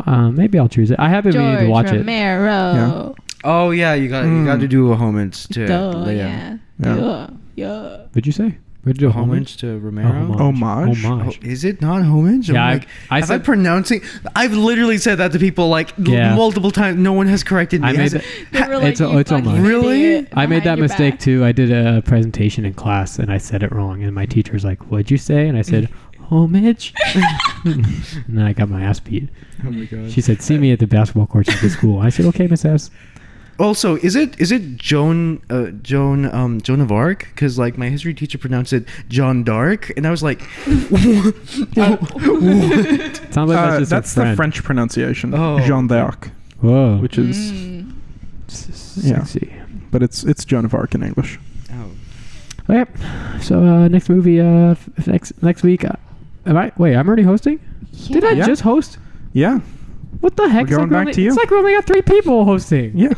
Maybe I'll choose it. I have been meaning to George watch it. Romero. Oh yeah, you got to do a homage to Duh, Leia. yeah. Yeah. Duh, yeah. What'd you say? What'd you do? Homage to Romero. Homage? Oh, is it not homage? Yeah, I'm I- like, I am I said- pronouncing? I've literally said that to people like Yeah. multiple times. No one has corrected me. I made Has it- They were like, It's "You it's fucking homage. Really? idiot," I made behind that your mistake back. too. I did a presentation in class and I said it wrong, and my teacher was like, "What'd you say?" And I said, "Homage." And then I got my ass beat. Oh my god. She said, "See me at the basketball courts at the school." I said, "Okay, Miss S." Also, is it Joan Joan of Arc? Because like my history teacher pronounced it John Dark, and I was like, what? Sounds like that's just that's a friend. the French pronunciation. Oh. Jean d'Arc, Whoa, which is, Mm. Yeah. sexy. but it's Joan of Arc in English. Oh. Oh, yep. So next movie, next week. Wait, I'm already hosting. Did I Yeah. just host? Yeah. What the heck? We're going back to you. It's like we only got 3 people hosting. Yeah.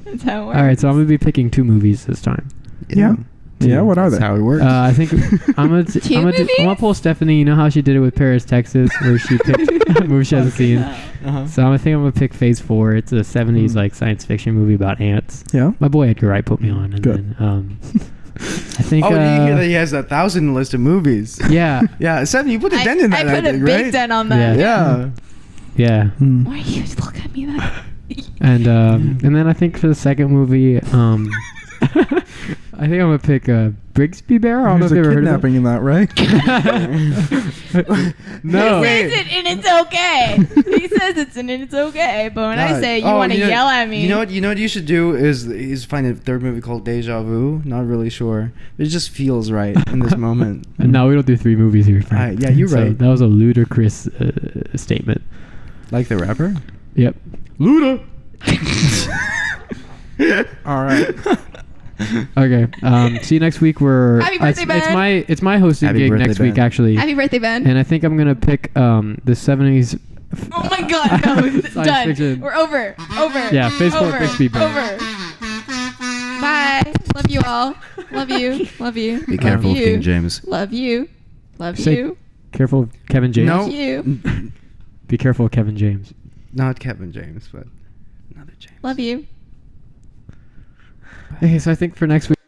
That's how it works. All right, so I'm gonna be picking 2 movies this time. Yeah. Yeah. What are That's they? how it works. I think I'm gonna Two I'm movies? gonna pull Stephanie. You know how she did it with Paris, Texas, where she picked a movie she hasn't seen. Uh-huh. So I think I'm gonna pick Phase 4. It's a 70s like science fiction movie about ants. Yeah. My boy Edgar Wright put me on, and Good. then I think. Oh, did you hear that he has 1,000 list of movies? Yeah, Yeah, Seven. You put a I, dent in that. I put a think, big right? dent on that. Yeah. Yeah. yeah, Hmm. Why you look at me that? and then I think for the second movie, I think I'm gonna pick Brigsby Bear. I don't know There's if you a ever heard of kidnapping in that, right? it. No. He says it and it's okay. He says it's and it's okay. But when I God. say you Oh, want to know- yell at me, You know what? You know what you should do is find a third movie called Deja Vu. Not really sure. It just feels right in this moment. No, we don't do 3 movies here. Frank. Yeah, you're So right. that was a ludicrous statement. Like the rapper. Yep. Luda. All right. Okay. See you next week. We're Happy birthday, Ben. it's my hosting Happy gig birthday, next week Ben. actually, happy birthday, Ben. and I think I'm gonna pick the 70s. Oh my God, no, it's Science done. fiction. We're over. Yeah, Phase 4 over. Brigsby Bear. Over. Bye. Love you all. Love you. Love you. Be Love careful, you. King James. Love you. Love Say- you. Careful, of Kevin James. No. Love you. Be careful, of Kevin James. Not Kevin James, but another James. Love you. Okay, so I think for next week.